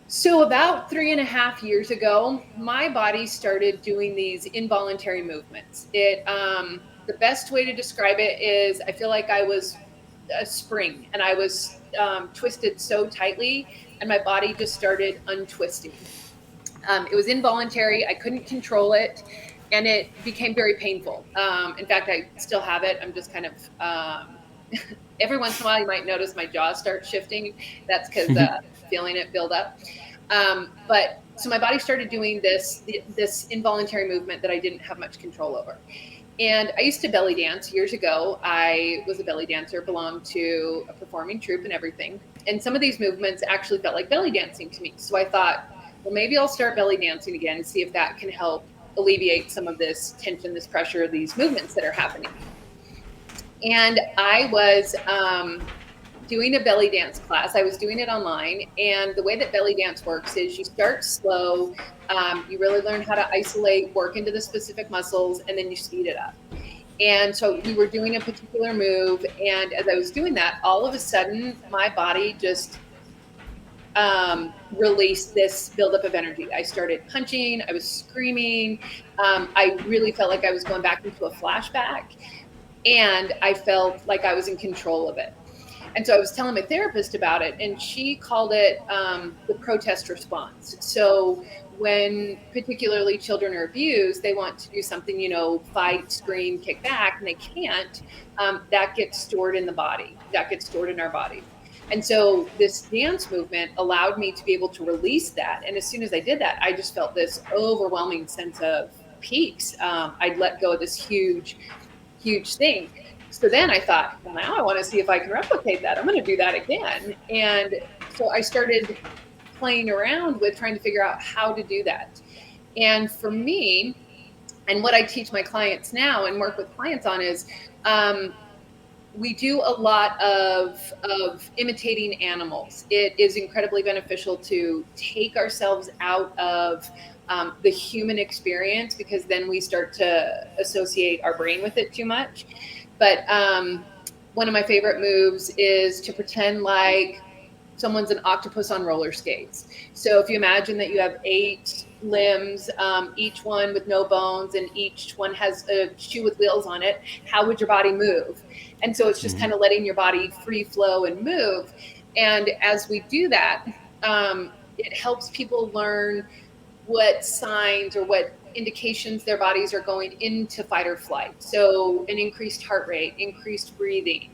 [SPEAKER 2] so about 3.5 years ago, my body started doing these involuntary movements. The best way to describe it is, I feel like I was a spring, and I was twisted so tightly, and my body just started untwisting. It was involuntary. I couldn't control it, and it became very painful. In fact, I still have it. I'm just kind of every once in a while, you might notice my jaw start shifting. That's because feeling it build up. But so my body started doing this involuntary movement that I didn't have much control over. And I used to belly dance years ago. I was a belly dancer, belonged to a performing troupe and everything. And some of these movements actually felt like belly dancing to me. So I thought, well, maybe I'll start belly dancing again and see if that can help alleviate some of this tension, this pressure, these movements that are happening. And I was doing a belly dance class. I was doing it online. And the way that belly dance works is you start slow. You really learn how to isolate, work into the specific muscles, and then you speed it up. And so we were doing a particular move. And as I was doing that, all of a sudden, my body just release this buildup of energy. I started punching, I was screaming. I really felt like I was going back into a flashback, and I felt like I was in control of it. And so I was telling my therapist about it, and she called it the protest response. So when particularly children are abused, they want to do something, fight, scream, kick back, and they can't. That gets stored in the body. That gets stored in our bodies. And so this dance movement allowed me to be able to release that. And as soon as I did that, I just felt this overwhelming sense of peace. I'd let go of this huge, huge thing. So then I thought, well, now I want to see if I can replicate that. I'm going to do that again. And so I started playing around with trying to figure out how to do that. And for me, and what I teach my clients now and work with clients on is we do a lot of imitating animals. It is incredibly beneficial to take ourselves out of the human experience, because then we start to associate our brain with it too much. But one of my favorite moves is to pretend like someone's an octopus on roller skates. So if you imagine that you have 8 limbs, each one with no bones, and each one has a shoe with wheels on it, how would your body move? And so it's just kind of letting your body free flow and move. And as we do that, it helps people learn what signs or what indications their bodies are going into fight or flight. So an increased heart rate, increased breathing.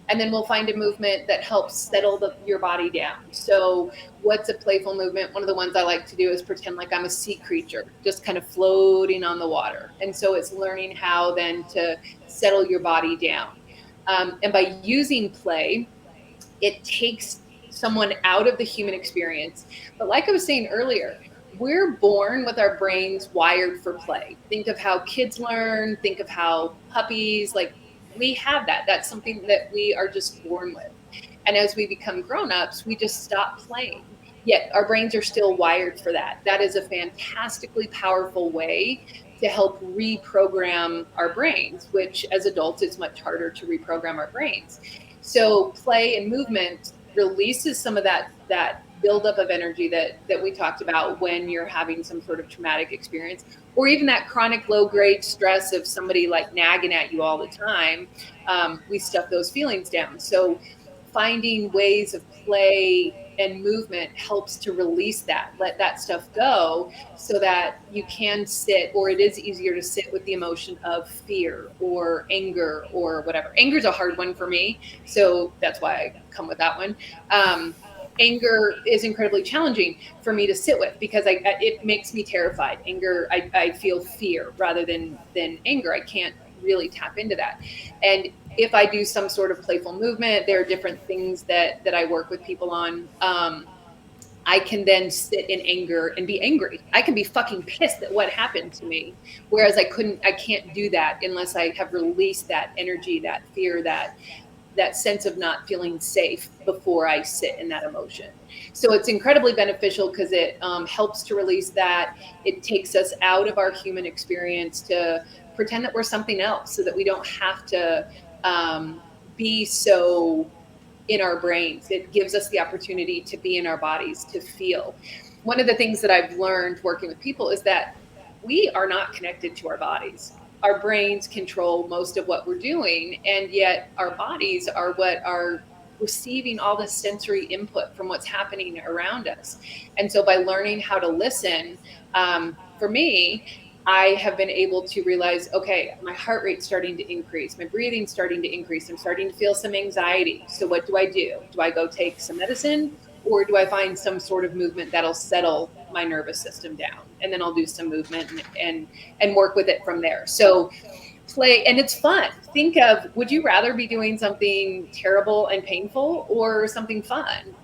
[SPEAKER 2] And then we'll find a movement that helps settle your body down. So what's a playful movement? One of the ones I like to do is pretend like I'm a sea creature, just kind of floating on the water. And so it's learning how then to settle your body down. And by using play, it takes someone out of the human experience. But like I was saying earlier, we're born with our brains wired for play. Think of how kids learn, think of how puppies, like we have that. That's something that we are just born with. And as we become grown-ups, we just stop playing. Yet our brains are still wired for that. That is a fantastically powerful way to help reprogram our brains, which as adults, it's much harder to reprogram our brains. So play and movement releases some of that buildup of energy that we talked about when you're having some sort of traumatic experience, or even that chronic low-grade stress of somebody like nagging at you all the time. We stuff those feelings down. So finding ways of play and movement helps to release that, let that stuff go, so that you can sit, or it is easier to sit with the emotion of fear or anger or whatever. Anger is a hard one for me, so that's why I come with that one. Anger is incredibly challenging for me to sit with, because it makes me terrified. Anger, I feel fear rather than anger. I can't really tap into that. And if I do some sort of playful movement, there are different things that I work with people on. I can then sit in anger and be angry. I can be fucking pissed at what happened to me. Whereas I can't do that unless I have released that energy, that fear, that sense of not feeling safe before I sit in that emotion. So it's incredibly beneficial because it helps to release that. It takes us out of our human experience to pretend that we're something else, so that we don't have to be so in our brains. It gives us the opportunity to be in our bodies, to feel. One of the things that I've learned working with people is that we are not connected to our bodies. Our brains control most of what we're doing, and yet our bodies are what are receiving all this sensory input from what's happening around us. And so by learning how to listen, for me, I have been able to realize, okay, my heart rate's starting to increase, my breathing's starting to increase, I'm starting to feel some anxiety. So what do? Do I go take some medicine, or do I find some sort of movement that'll settle my nervous system down? And then I'll do some movement and work with it from there. So play, and it's fun. Think of, would you rather be doing something terrible and painful or something fun?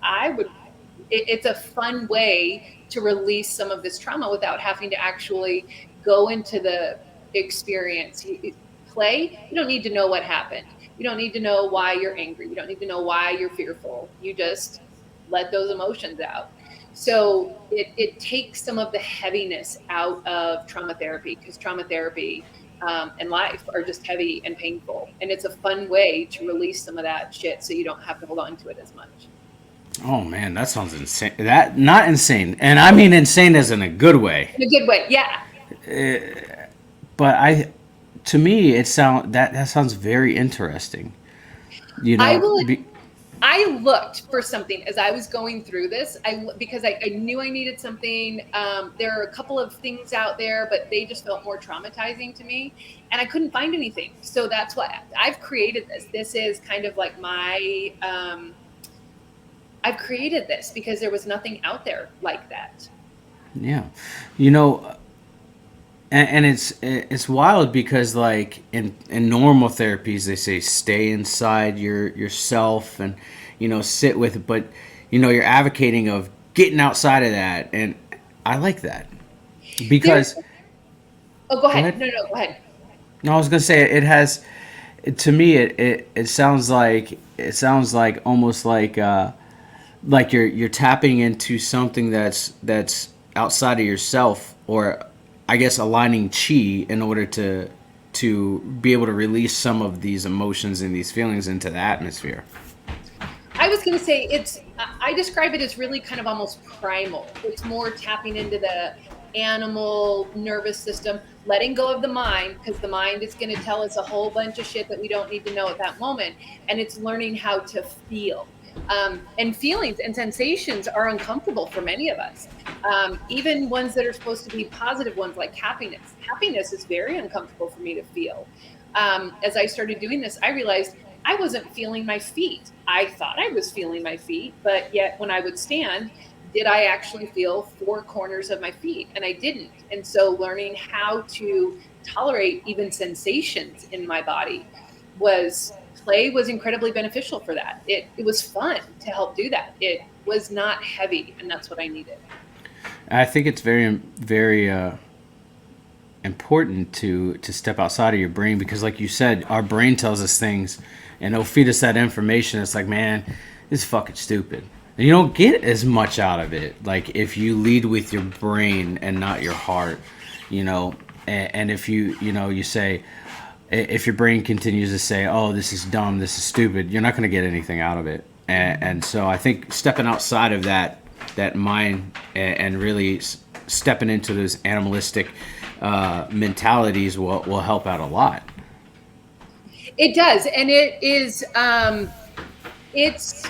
[SPEAKER 2] It's a fun way to release some of this trauma without having to actually go into the experience. Play, you don't need to know what happened. You don't need to know why you're angry. You don't need to know why you're fearful. You just let those emotions out. So it takes some of the heaviness out of trauma therapy, because trauma therapy and life are just heavy and painful. And it's a fun way to release some of that shit so you don't have to hold on to it as much.
[SPEAKER 1] Oh man, that sounds insane. That not insane, and I mean insane as in a good way.
[SPEAKER 2] In a good way. Yeah.
[SPEAKER 1] But to me, that sounds very interesting. You
[SPEAKER 2] I
[SPEAKER 1] know,
[SPEAKER 2] will I looked for something as I was going through this. Because I knew I needed something. There are a couple of things out there, but they just felt more traumatizing to me, and I couldn't find anything. So that's why I've created this. This is kind of like my. I've created this because there was nothing out there like that.
[SPEAKER 1] yeah, you know, and it's wild because like in normal therapies they say stay inside yourself and sit with it, but you're advocating of getting outside of that, and I like that
[SPEAKER 2] There's.
[SPEAKER 1] because
[SPEAKER 2] Oh, go
[SPEAKER 1] go
[SPEAKER 2] ahead.
[SPEAKER 1] ahead.
[SPEAKER 2] No, no, go ahead.
[SPEAKER 1] No, I was gonna say it has. To me, it sounds like almost like you're tapping into something that's outside of yourself, or I guess aligning chi in order to be able to release some of these emotions and these feelings into the atmosphere.
[SPEAKER 2] I was going to say I describe it as really kind of almost primal. It's more tapping into the animal nervous system, letting go of the mind, because the mind is going to tell us a whole bunch of shit that we don't need to know at that moment. And it's learning how to feel. And feelings and sensations are uncomfortable for many of us. Even ones that are supposed to be positive ones, like happiness. Happiness is very uncomfortable for me to feel. As I started doing this, I realized I wasn't feeling my feet. I thought I was feeling my feet, but yet when I would stand, did I actually feel four corners of my feet? And I didn't. And so learning how to tolerate even sensations in my body was play was incredibly beneficial for that. It was fun to help do that. It was not heavy, and that's what I needed.
[SPEAKER 1] I think it's very important to step outside of your brain because, like you said, our brain tells us things, and it'll feed us that information. It's like, man, this is fucking stupid. And you don't get as much out of it, like if you lead with your brain and not your heart, you know. And if you say, if your brain continues to say, "Oh, this is dumb, this is stupid," you're not going to get anything out of it. And so I think stepping outside of that mind and really stepping into those animalistic mentalities will help out a lot.
[SPEAKER 2] It does, and it is. It's.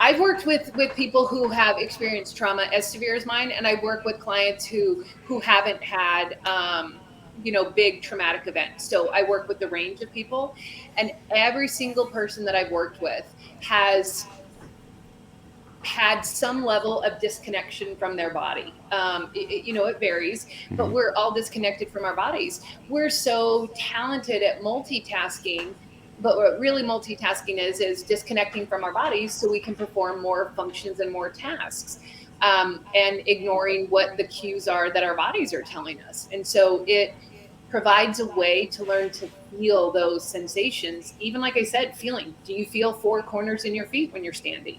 [SPEAKER 2] I've worked with people who have experienced trauma as severe as mine, and I work with clients who haven't had big traumatic events. So I work with the range of people, and every single person that I've worked with has had some level of disconnection from their body. It varies, but
[SPEAKER 1] Mm-hmm.
[SPEAKER 2] we're all disconnected from our bodies. We're so talented at multitasking, but what really multitasking is disconnecting from our bodies so we can perform more functions and more tasks, and ignoring what the cues are that our bodies are telling us. And so it provides a way to learn to feel those sensations. Even like I said, feeling. Do you feel four corners in your feet when you're standing?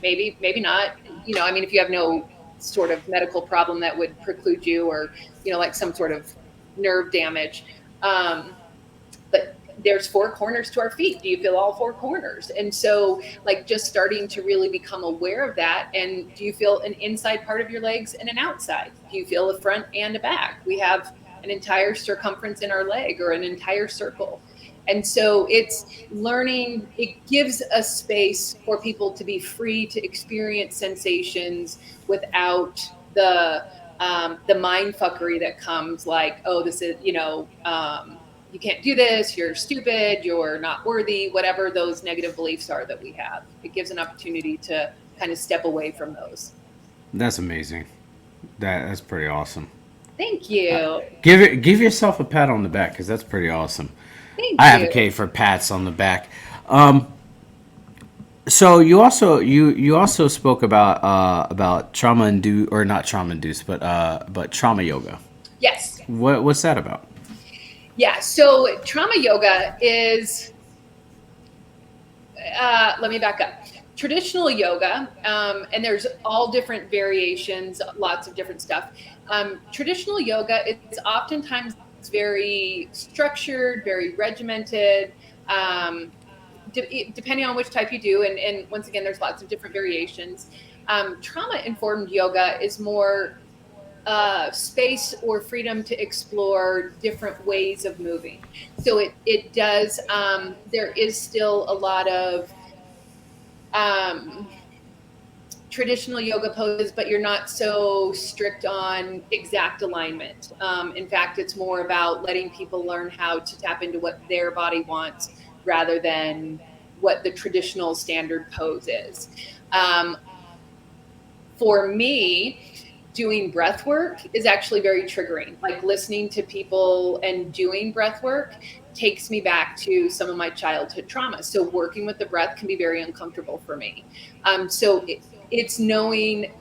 [SPEAKER 2] Maybe, maybe not. I mean, if you have no sort of medical problem that would preclude you, or like some sort of nerve damage. But there's four corners to our feet. Do you feel all four corners? And so, like, just starting to really become aware of that. And do you feel an inside part of your legs and an outside? Do you feel a front and a back? We have an entire circumference in our leg, or an entire circle. And so it's learning, it gives a space for people to be free to experience sensations without the mind fuckery that comes, like, oh, this is, you can't do this, you're stupid, you're not worthy, whatever those negative beliefs are that we have. It gives an opportunity to kind of step away from those.
[SPEAKER 1] That's amazing. That's pretty awesome.
[SPEAKER 2] Thank you.
[SPEAKER 1] Give yourself a pat on the back because that's pretty awesome.
[SPEAKER 2] Thank
[SPEAKER 1] I
[SPEAKER 2] you.
[SPEAKER 1] advocate for pats on the back. So you also spoke about trauma induced, or not trauma induced, but trauma yoga.
[SPEAKER 2] Yes.
[SPEAKER 1] What's that about?
[SPEAKER 2] Yeah. So trauma yoga is, let me back up. Traditional yoga, and there's all different variations, lots of different stuff. Traditional yoga, it's oftentimes very structured, very regimented. depending on which type you do, and once again, there's lots of different variations. Trauma informed yoga is more space or freedom to explore different ways of moving. So it does, there is still a lot of um, traditional yoga poses, but you're not so strict on exact alignment. In fact, it's more about letting people learn how to tap into what their body wants rather than what the traditional standard pose is. Um, for me, doing breath work is actually very triggering. Like listening to people and doing breath work takes me back to some of my childhood trauma. So working with the breath can be very uncomfortable for me. It's knowing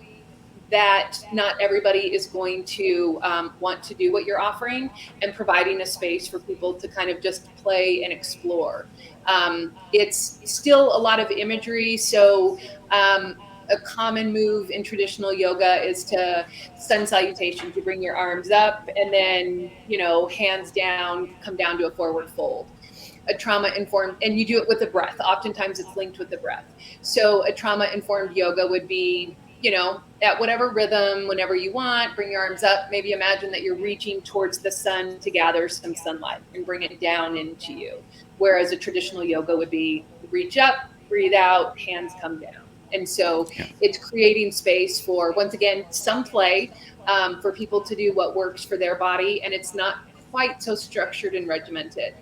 [SPEAKER 2] that not everybody is going to want to do what you're offering, and providing a space for people to kind of just play and explore. It's still a lot of imagery. So a common move in traditional yoga is to sun salutation, to bring your arms up and then, hands down, come down to a forward fold. A trauma informed, and you do it with the breath. Oftentimes it's linked with the breath. So a trauma informed yoga would be, at whatever rhythm, whenever you want, bring your arms up. Maybe imagine that you're reaching towards the sun to gather some sunlight and bring it down into you. Whereas a traditional yoga would be reach up, breathe out, hands come down. And so it's creating space for, once again, some play for people to do what works for their body. And it's not quite so structured and regimented.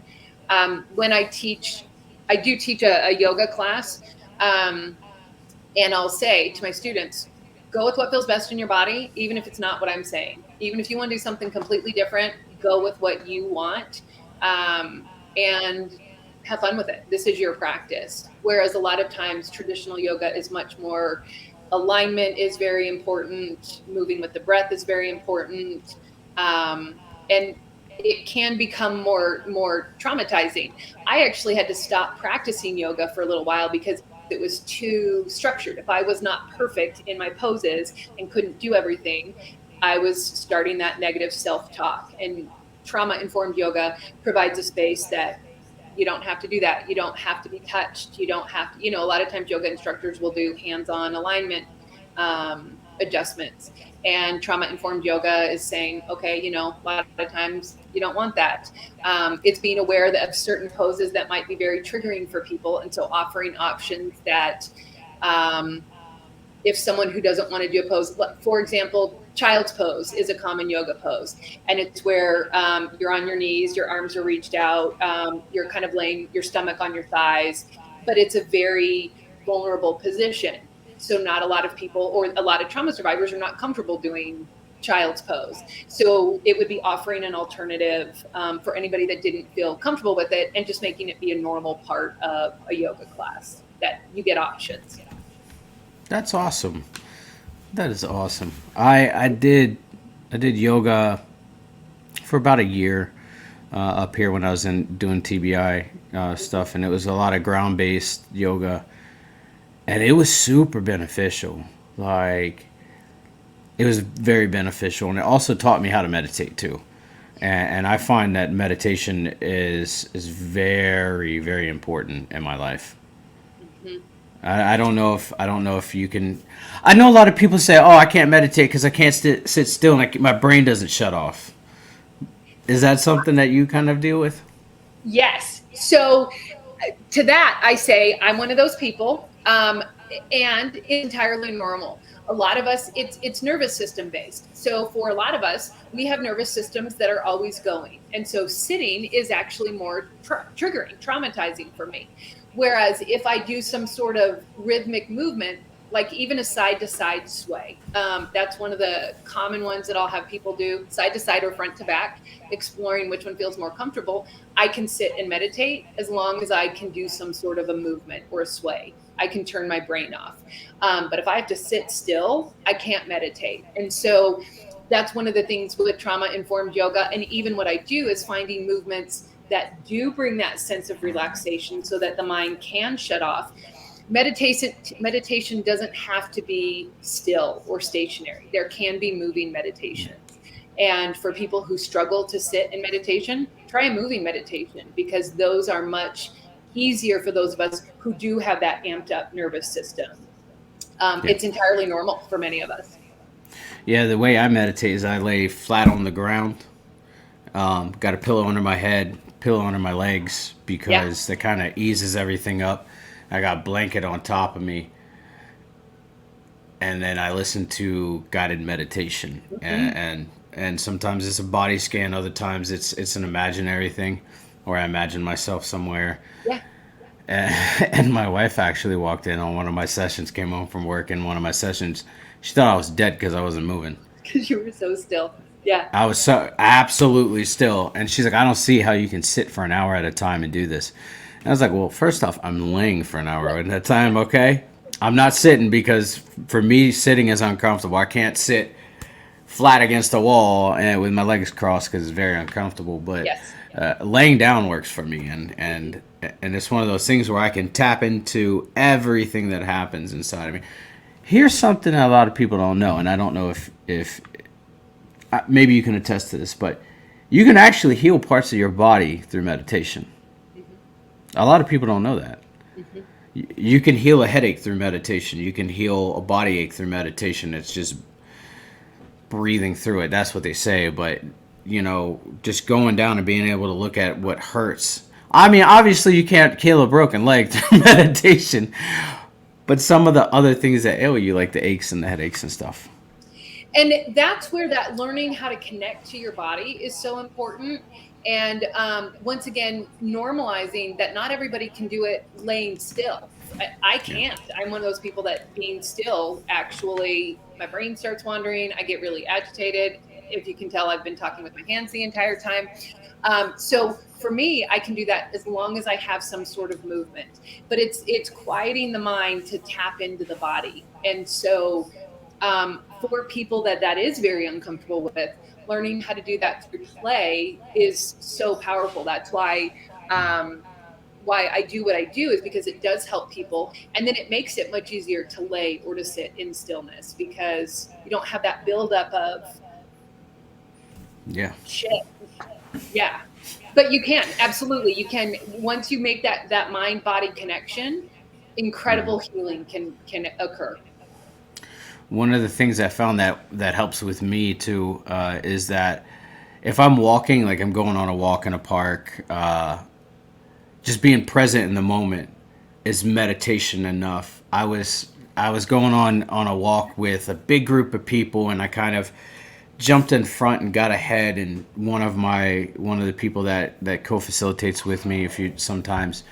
[SPEAKER 2] When I do teach a yoga class, and I'll say to my students, go with what feels best in your body, even if it's not what I'm saying. Even if you want to do something completely different, go with what you want, and have fun with it. This is your practice. Whereas a lot of times traditional yoga is much more, alignment is very important, moving with the breath is very important, and it can become more traumatizing. I actually had to stop practicing yoga for a little while because it was too structured. If I was not perfect in my poses and couldn't do everything, I was starting that negative self-talk. And trauma-informed yoga provides a space that you don't have to do that. You don't have to be touched. You don't have to, a lot of times yoga instructors will do hands-on alignment adjustments. And trauma-informed yoga is saying, okay, a lot of times you don't want that. It's being aware of certain poses that might be very triggering for people. And so offering options that if someone who doesn't want to do a pose, for example, child's pose is a common yoga pose. And it's where you're on your knees, your arms are reached out, you're kind of laying your stomach on your thighs, but it's a very vulnerable position. So not a lot of people, or a lot of trauma survivors, are not comfortable doing child's pose. So it would be offering an alternative for anybody that didn't feel comfortable with it, and just making it be a normal part of a yoga class, that you get options.
[SPEAKER 1] That's awesome. That is awesome. I did yoga for about a year up here when I was doing TBI stuff, and it was a lot of ground based yoga. And it was super beneficial. Like, it was very beneficial. And it also taught me how to meditate too. And I find that meditation is very, very important in my life. Mm-hmm. I don't know if you can. I know a lot of people say, "Oh, I can't meditate because I can't sit still and my brain doesn't shut off." Is that something that you kind of deal with?
[SPEAKER 2] Yes. So to that, I say I'm one of those people. And it's entirely normal. A lot of us, it's nervous system based. So for a lot of us, we have nervous systems that are always going. And so sitting is actually more triggering, traumatizing for me. Whereas if I do some sort of rhythmic movement, like even a side to side sway, that's one of the common ones that I'll have people do, side to side or front to back, exploring which one feels more comfortable. I can sit and meditate as long as I can do some sort of a movement or a sway. I can turn my brain off. But if I have to sit still, I can't meditate. And so that's one of the things with trauma-informed yoga. And even what I do is finding movements that do bring that sense of relaxation so that the mind can shut off. Meditation doesn't have to be still or stationary. There can be moving meditations. And for people who struggle to sit in meditation, try a moving meditation, because those are much easier for those of us who do have that amped up nervous system.
[SPEAKER 1] Yeah.
[SPEAKER 2] It's entirely normal for many of us.
[SPEAKER 1] Yeah, the way I meditate is I lay flat on the ground. Got a pillow under my head, pillow under my legs,
[SPEAKER 2] Yeah.
[SPEAKER 1] because that kind of eases everything up. I got a blanket on top of me, and then I listen to guided meditation,
[SPEAKER 2] Mm-hmm.
[SPEAKER 1] and sometimes it's a body scan, other times it's an imaginary thing, where I imagine myself somewhere.
[SPEAKER 2] Yeah.
[SPEAKER 1] And my wife actually walked in on one of my sessions, came home from work in one of my sessions. She thought I was dead because I wasn't moving.
[SPEAKER 2] Because you were so still. Yeah.
[SPEAKER 1] I was so absolutely still. And she's like, I don't see how you can sit for an hour at a time and do this. And I was like, well, first off, I'm laying for an hour at a time, okay? I'm not sitting, because for me, sitting is uncomfortable. I can't sit flat against a wall and with my legs crossed because it's very uncomfortable. But
[SPEAKER 2] Yes.
[SPEAKER 1] laying down works for me, and it's one of those things where I can tap into everything that happens inside of me. Here's something that a lot of people don't know, and I don't know if maybe you can attest to this, but you can actually heal parts of your body through meditation. A lot of people don't know that. You can heal a headache through meditation. You can heal a body ache through meditation. It's just breathing through it. That's what they say. But, just going down and being able to look at what hurts. I mean, obviously you can't heal a broken leg through meditation, but some of the other things that ail you, like the aches and the headaches and stuff.
[SPEAKER 2] And that's where that learning how to connect to your body is so important. And once again, normalizing that not everybody can do it laying still. I can't. I'm one of those people that being still, actually, my brain starts wandering. I get really agitated. If you can tell, I've been talking with my hands the entire time. So for me, I can do that as long as I have some sort of movement. But it's quieting the mind to tap into the body. And so for people that is very uncomfortable with, learning how to do that through play is so powerful. That's why I do what I do, is because it does help people. And then it makes it much easier to lay or to sit in stillness, because you don't have that buildup of
[SPEAKER 1] Yeah.
[SPEAKER 2] shit. Yeah. But you can, absolutely. You can, once you make that mind body connection, incredible healing can occur.
[SPEAKER 1] One of the things I found that helps with me too is that if I'm walking, like I'm going on a walk in a park, just being present in the moment is meditation enough. I was going on a walk with a big group of people, and I kind of jumped in front and got ahead, and one of the people that co-facilitates with me sometimes,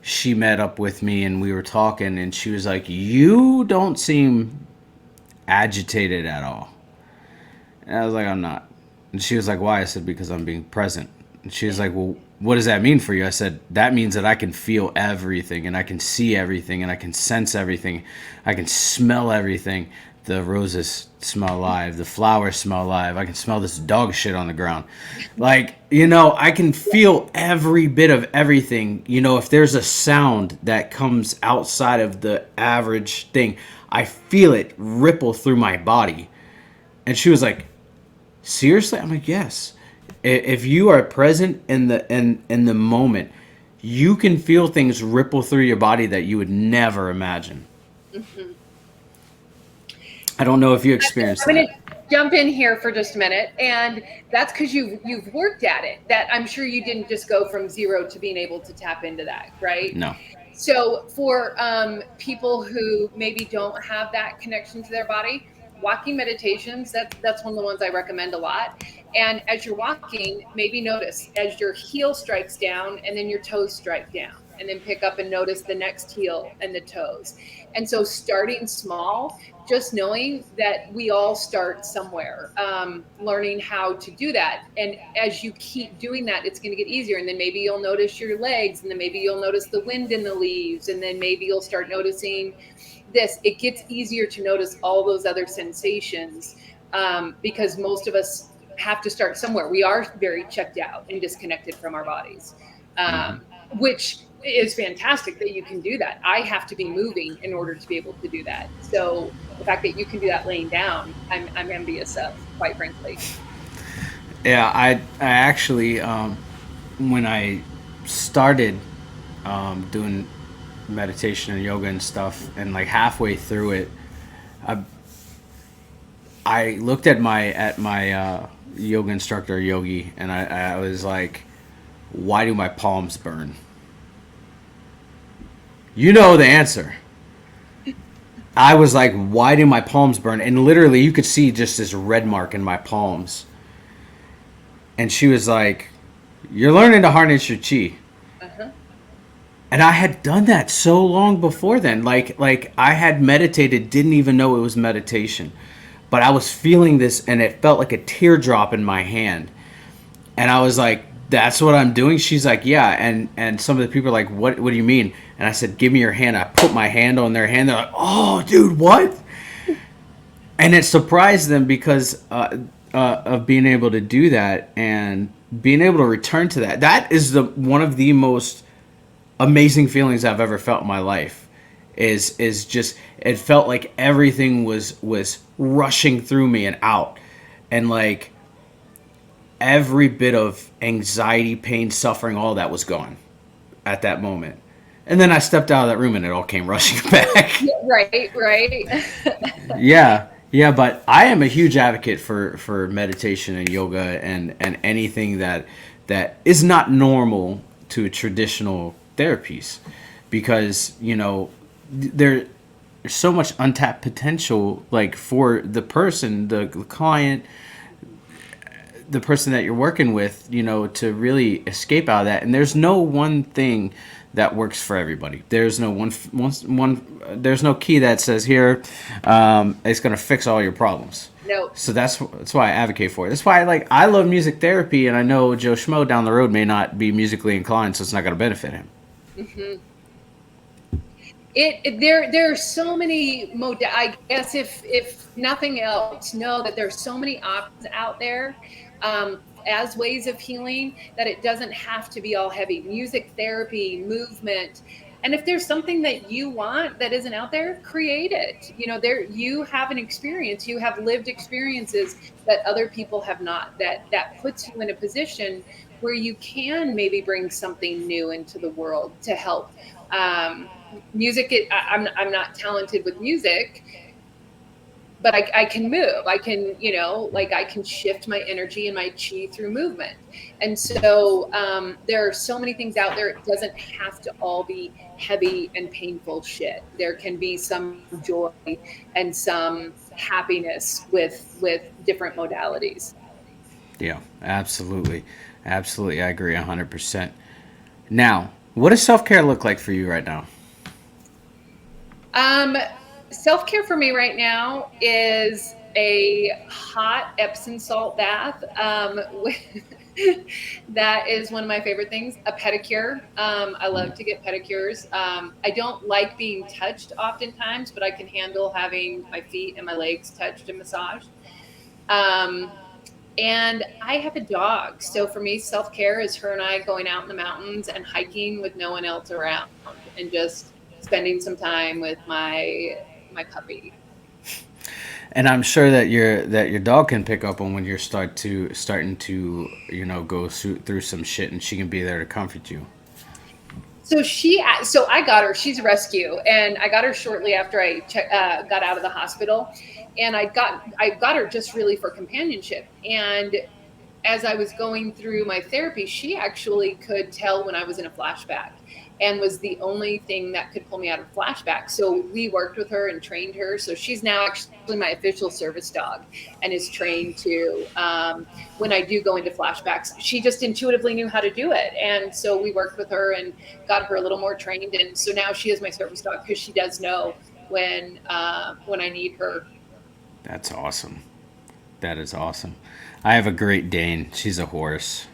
[SPEAKER 1] she met up with me and we were talking, and she was like, you don't seem agitated at all. And I was like, I'm not. And she was like, why? I said, because I'm being present. And she was like, well, what does that mean for you? I said, that means that I can feel everything, and I can see everything, and I can sense everything. I can smell everything. The roses smell alive. The flowers smell alive. I can smell this dog shit on the ground. Like, I can feel every bit of everything. If there's a sound that comes outside of the average thing, I feel it ripple through my body. And she was like, seriously? I'm like, yes. If you are present in the moment, you can feel things ripple through your body that you would never imagine.
[SPEAKER 2] Mm-hmm.
[SPEAKER 1] I don't know if you experienced
[SPEAKER 2] I'm
[SPEAKER 1] that.
[SPEAKER 2] going to jump in here for just a minute, and that's because you've worked at it. That I'm sure you didn't just go from zero to being able to tap into that, right?
[SPEAKER 1] No.
[SPEAKER 2] So for people who maybe don't have that connection to their body, walking meditations, that's one of the ones I recommend a lot. And as you're walking, maybe notice as your heel strikes down and then your toes strike down, and then pick up and notice the next heel and the toes. And so starting small, just knowing that we all start somewhere, learning how to do that. And as you keep doing that, it's going to get easier. And then maybe you'll notice your legs, and then maybe you'll notice the wind in the leaves, and then maybe you'll start noticing this. It gets easier to notice all those other sensations, because most of us have to start somewhere. We are very checked out and disconnected from our bodies, which is fantastic that you can do that. I have to be moving in order to be able to do that. So the fact that you can do that laying down, I'm envious of, quite frankly.
[SPEAKER 1] Yeah, I actually, when I started doing meditation and yoga and stuff, and like halfway through it, I looked at my yoga instructor Yogi, and I was like, "Why do my palms burn?" You know the answer. I was like, "Why do my palms burn?" And literally, you could see just this red mark in my palms. And she was like, "You're learning to harness your chi."
[SPEAKER 2] Uh-huh.
[SPEAKER 1] And I had done that so long before then. Like I had meditated, didn't even know it was meditation. But I was feeling this and it felt like a teardrop in my hand. And I was like, "That's what I'm doing?" She's like, "Yeah." And some of the people are like, What do you mean?" And I said, "Give me your hand." I put my hand on their hand. They're like, "Oh, dude, what?" And it surprised them because of being able to do that and being able to return to that. That is the one of the most amazing feelings I've ever felt in my life. Is just, it felt like everything was rushing through me and out, and like every bit of anxiety, pain, suffering, all that was gone at that moment. And then I stepped out of that room and it all came rushing back.
[SPEAKER 2] Yeah, right, right.
[SPEAKER 1] Yeah, yeah, but I am a huge advocate for meditation and yoga and anything that is not normal to traditional therapies, because there's so much untapped potential, like for the person, the client, the person that you're working with, to really escape out of that. And there's no one thing that works for everybody. There's no one there's no key that says here, it's going to fix all your problems.
[SPEAKER 2] No.
[SPEAKER 1] So that's why I advocate for it. That's why I love music therapy, and I know Joe Schmo down the road may not be musically inclined, so it's not going to benefit him.
[SPEAKER 2] Mm-hmm. There are so many I guess if nothing else, know that there's so many options out there, as ways of healing, that it doesn't have to be all heavy. Music therapy, movement. And if there's something that you want that isn't out there, create it. There, you have an experience, you have lived experiences that other people have not, that puts you in a position where you can maybe bring something new into the world to help. Music, I'm not talented with music, but I can move. I can, I can shift my energy and my chi through movement. And so there are so many things out there. It doesn't have to all be heavy and painful shit. There can be some joy and some happiness with different modalities.
[SPEAKER 1] Yeah, absolutely. Absolutely. I agree 100%. Now, what does self-care look like for you right now?
[SPEAKER 2] Um, Self-care for me right now is a hot Epsom salt bath. That is one of my favorite things. A pedicure. I love to get pedicures. I don't like being touched oftentimes, but I can handle having my feet and my legs touched and massaged. Um, and I have a dog. So for me, self-care is her and I going out in the mountains and hiking with no one else around, and just spending some time with my puppy.
[SPEAKER 1] And I'm sure that your dog can pick up on when you're starting to go through some shit, and she can be there to comfort you.
[SPEAKER 2] So I got her. She's a rescue, and I got her shortly after I got out of the hospital, and I got her just really for companionship. And as I was going through my therapy, she actually could tell when I was in a flashback, and was the only thing that could pull me out of flashback. So we worked with her and trained her. So she's now actually my official service dog, and is trained to, when I do go into flashbacks, she just intuitively knew how to do it. And so we worked with her and got her a little more trained. And so now she is my service dog, because she does know when I need her.
[SPEAKER 1] That's awesome. That is awesome. I have a Great Dane. She's a horse.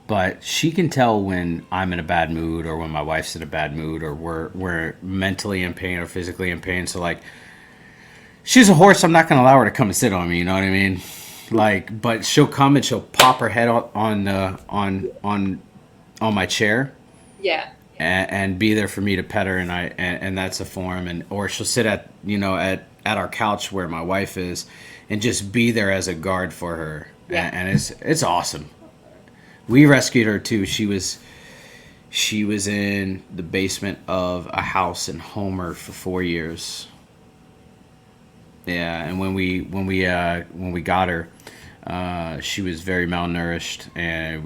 [SPEAKER 1] But she can tell when I'm in a bad mood, or when my wife's in a bad mood, or we're mentally in pain or physically in pain. So like, she's a horse. I'm not gonna allow her to come and sit on me. You know what I mean? Like, but she'll come and she'll pop her head on my chair,
[SPEAKER 2] Yeah.
[SPEAKER 1] and be there for me to pet her, and that's a form. And or she'll sit at our couch where my wife is, and just be there as a guard for her.
[SPEAKER 2] Yeah.
[SPEAKER 1] And it's awesome. We rescued her too. She was She was in the basement of a house in Homer for 4 years. Yeah, and when we got her, she was very malnourished, and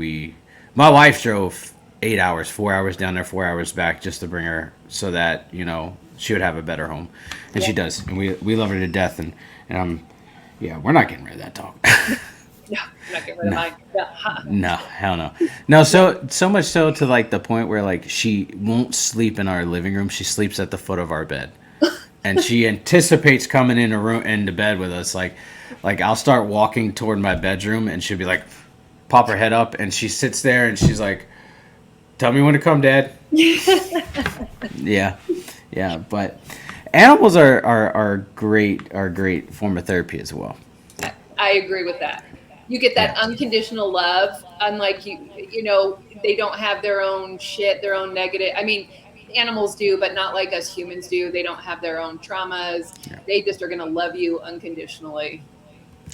[SPEAKER 1] my wife drove 8 hours, 4 hours down there, 4 hours back, just to bring her so that she would have a better home, and
[SPEAKER 2] Yeah.
[SPEAKER 1] she does, and we love her to death, and yeah, we're not getting rid of that dog.
[SPEAKER 2] No, I'm not getting rid of
[SPEAKER 1] No.
[SPEAKER 2] mine. Yeah. Ha.
[SPEAKER 1] No, hell no. No, so much so to like the point where like she won't sleep in our living room. She sleeps at the foot of our bed. And she anticipates coming into bed with us. Like I'll start walking toward my bedroom and she'll be like pop her head up and she sits there and she's like, "Tell me when to come, Dad." Yeah. Yeah, but animals are great form of therapy as well.
[SPEAKER 2] I agree with that. You get that
[SPEAKER 1] Yeah.
[SPEAKER 2] unconditional love, unlike they don't have their own shit, their own negative. I mean, animals do, but not like us humans do. They don't have their own traumas.
[SPEAKER 1] Yeah.
[SPEAKER 2] They just are going to love you unconditionally.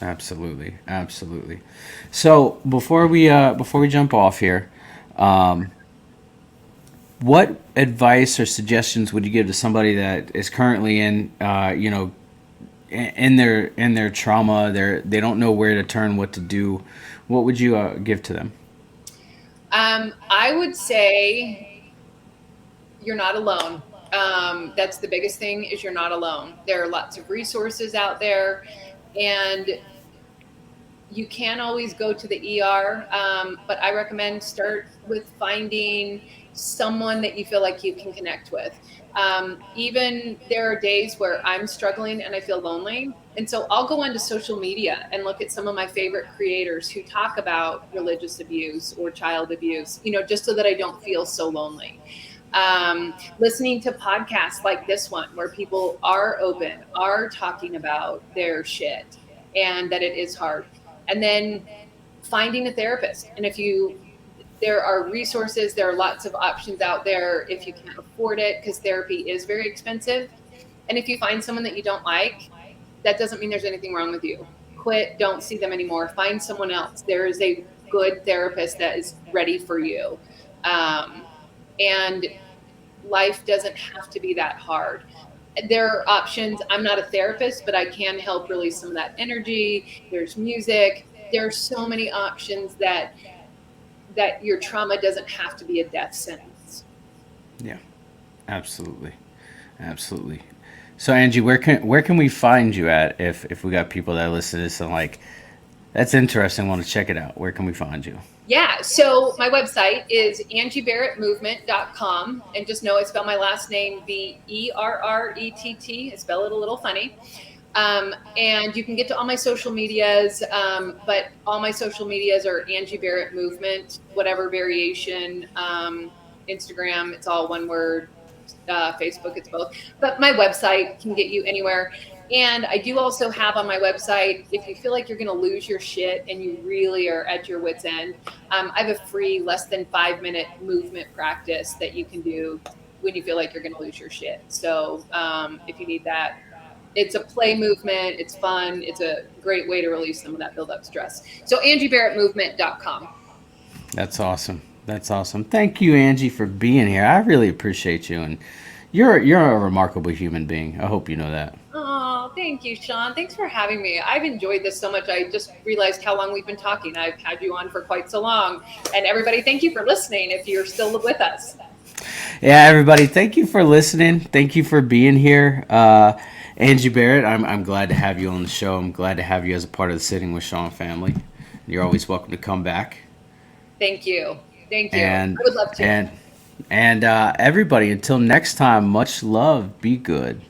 [SPEAKER 1] Absolutely. Absolutely. So before we jump off here, um, what advice or suggestions would you give to somebody that is currently in their trauma? They don't know where to turn, what to do. What would you give to them?
[SPEAKER 2] I would say you're not alone. That's the biggest thing is you're not alone. There are lots of resources out there, and you can always go to the ER, but I recommend start with finding someone that you feel like you can connect with. Even there are days where I'm struggling and I feel lonely. And so I'll go onto social media and look at some of my favorite creators who talk about religious abuse or child abuse, just so that I don't feel so lonely. Listening to podcasts like this one, where people are open, are talking about their shit, and that it is hard. And then finding a therapist. And there are resources, there are lots of options out there if you can't afford it, because therapy is very expensive. And if you find someone that you don't like, that doesn't mean there's anything wrong with you. Quit, don't see them anymore. Find someone else. There is a good therapist that is ready for you. Um, and life doesn't have to be that hard. There are options. I'm not a therapist, but I can help release some of that energy. There's music. There's so many options that your trauma doesn't have to be a death sentence.
[SPEAKER 1] Yeah, absolutely, absolutely. So Angie, where can we find you at if we got people that listen to this and like that's interesting, want to check it out? Where can we find you?
[SPEAKER 2] Yeah, so my website is angieberrettmovement.com, and just know I spell my last name Berrett. I spell it a little funny. And you can get to all my social medias, but all my social medias are Angie Berrett Movement, whatever variation. Instagram, it's all one word. Facebook, it's both. But my website can get you anywhere. And I do also have on my website, if you feel like you're going to lose your shit and you really are at your wit's end, I have a free less than 5 minute movement practice that you can do when you feel like you're going to lose your shit. So if you need that, it's a play movement. It's fun. It's a great way to release some of that buildup stress. So angieberrettmovement.com.
[SPEAKER 1] That's awesome. That's awesome. Thank you, Angie, for being here. I really appreciate you, and you're a remarkable human being. I hope you know that.
[SPEAKER 2] Oh, thank you, Sean. Thanks for having me. I've enjoyed this so much. I just realized how long we've been talking. I've had you on for quite so long. And everybody, thank you for listening if you're still with us.
[SPEAKER 1] Yeah, everybody, thank you for listening. Thank you for being here. Angie Berrett, I'm glad to have you on the show. I'm glad to have you as a part of the Sitting with Sean family. You're always welcome to come back.
[SPEAKER 2] Thank you. Thank you.
[SPEAKER 1] And
[SPEAKER 2] I would love to.
[SPEAKER 1] and everybody, until next time, much love. Be good.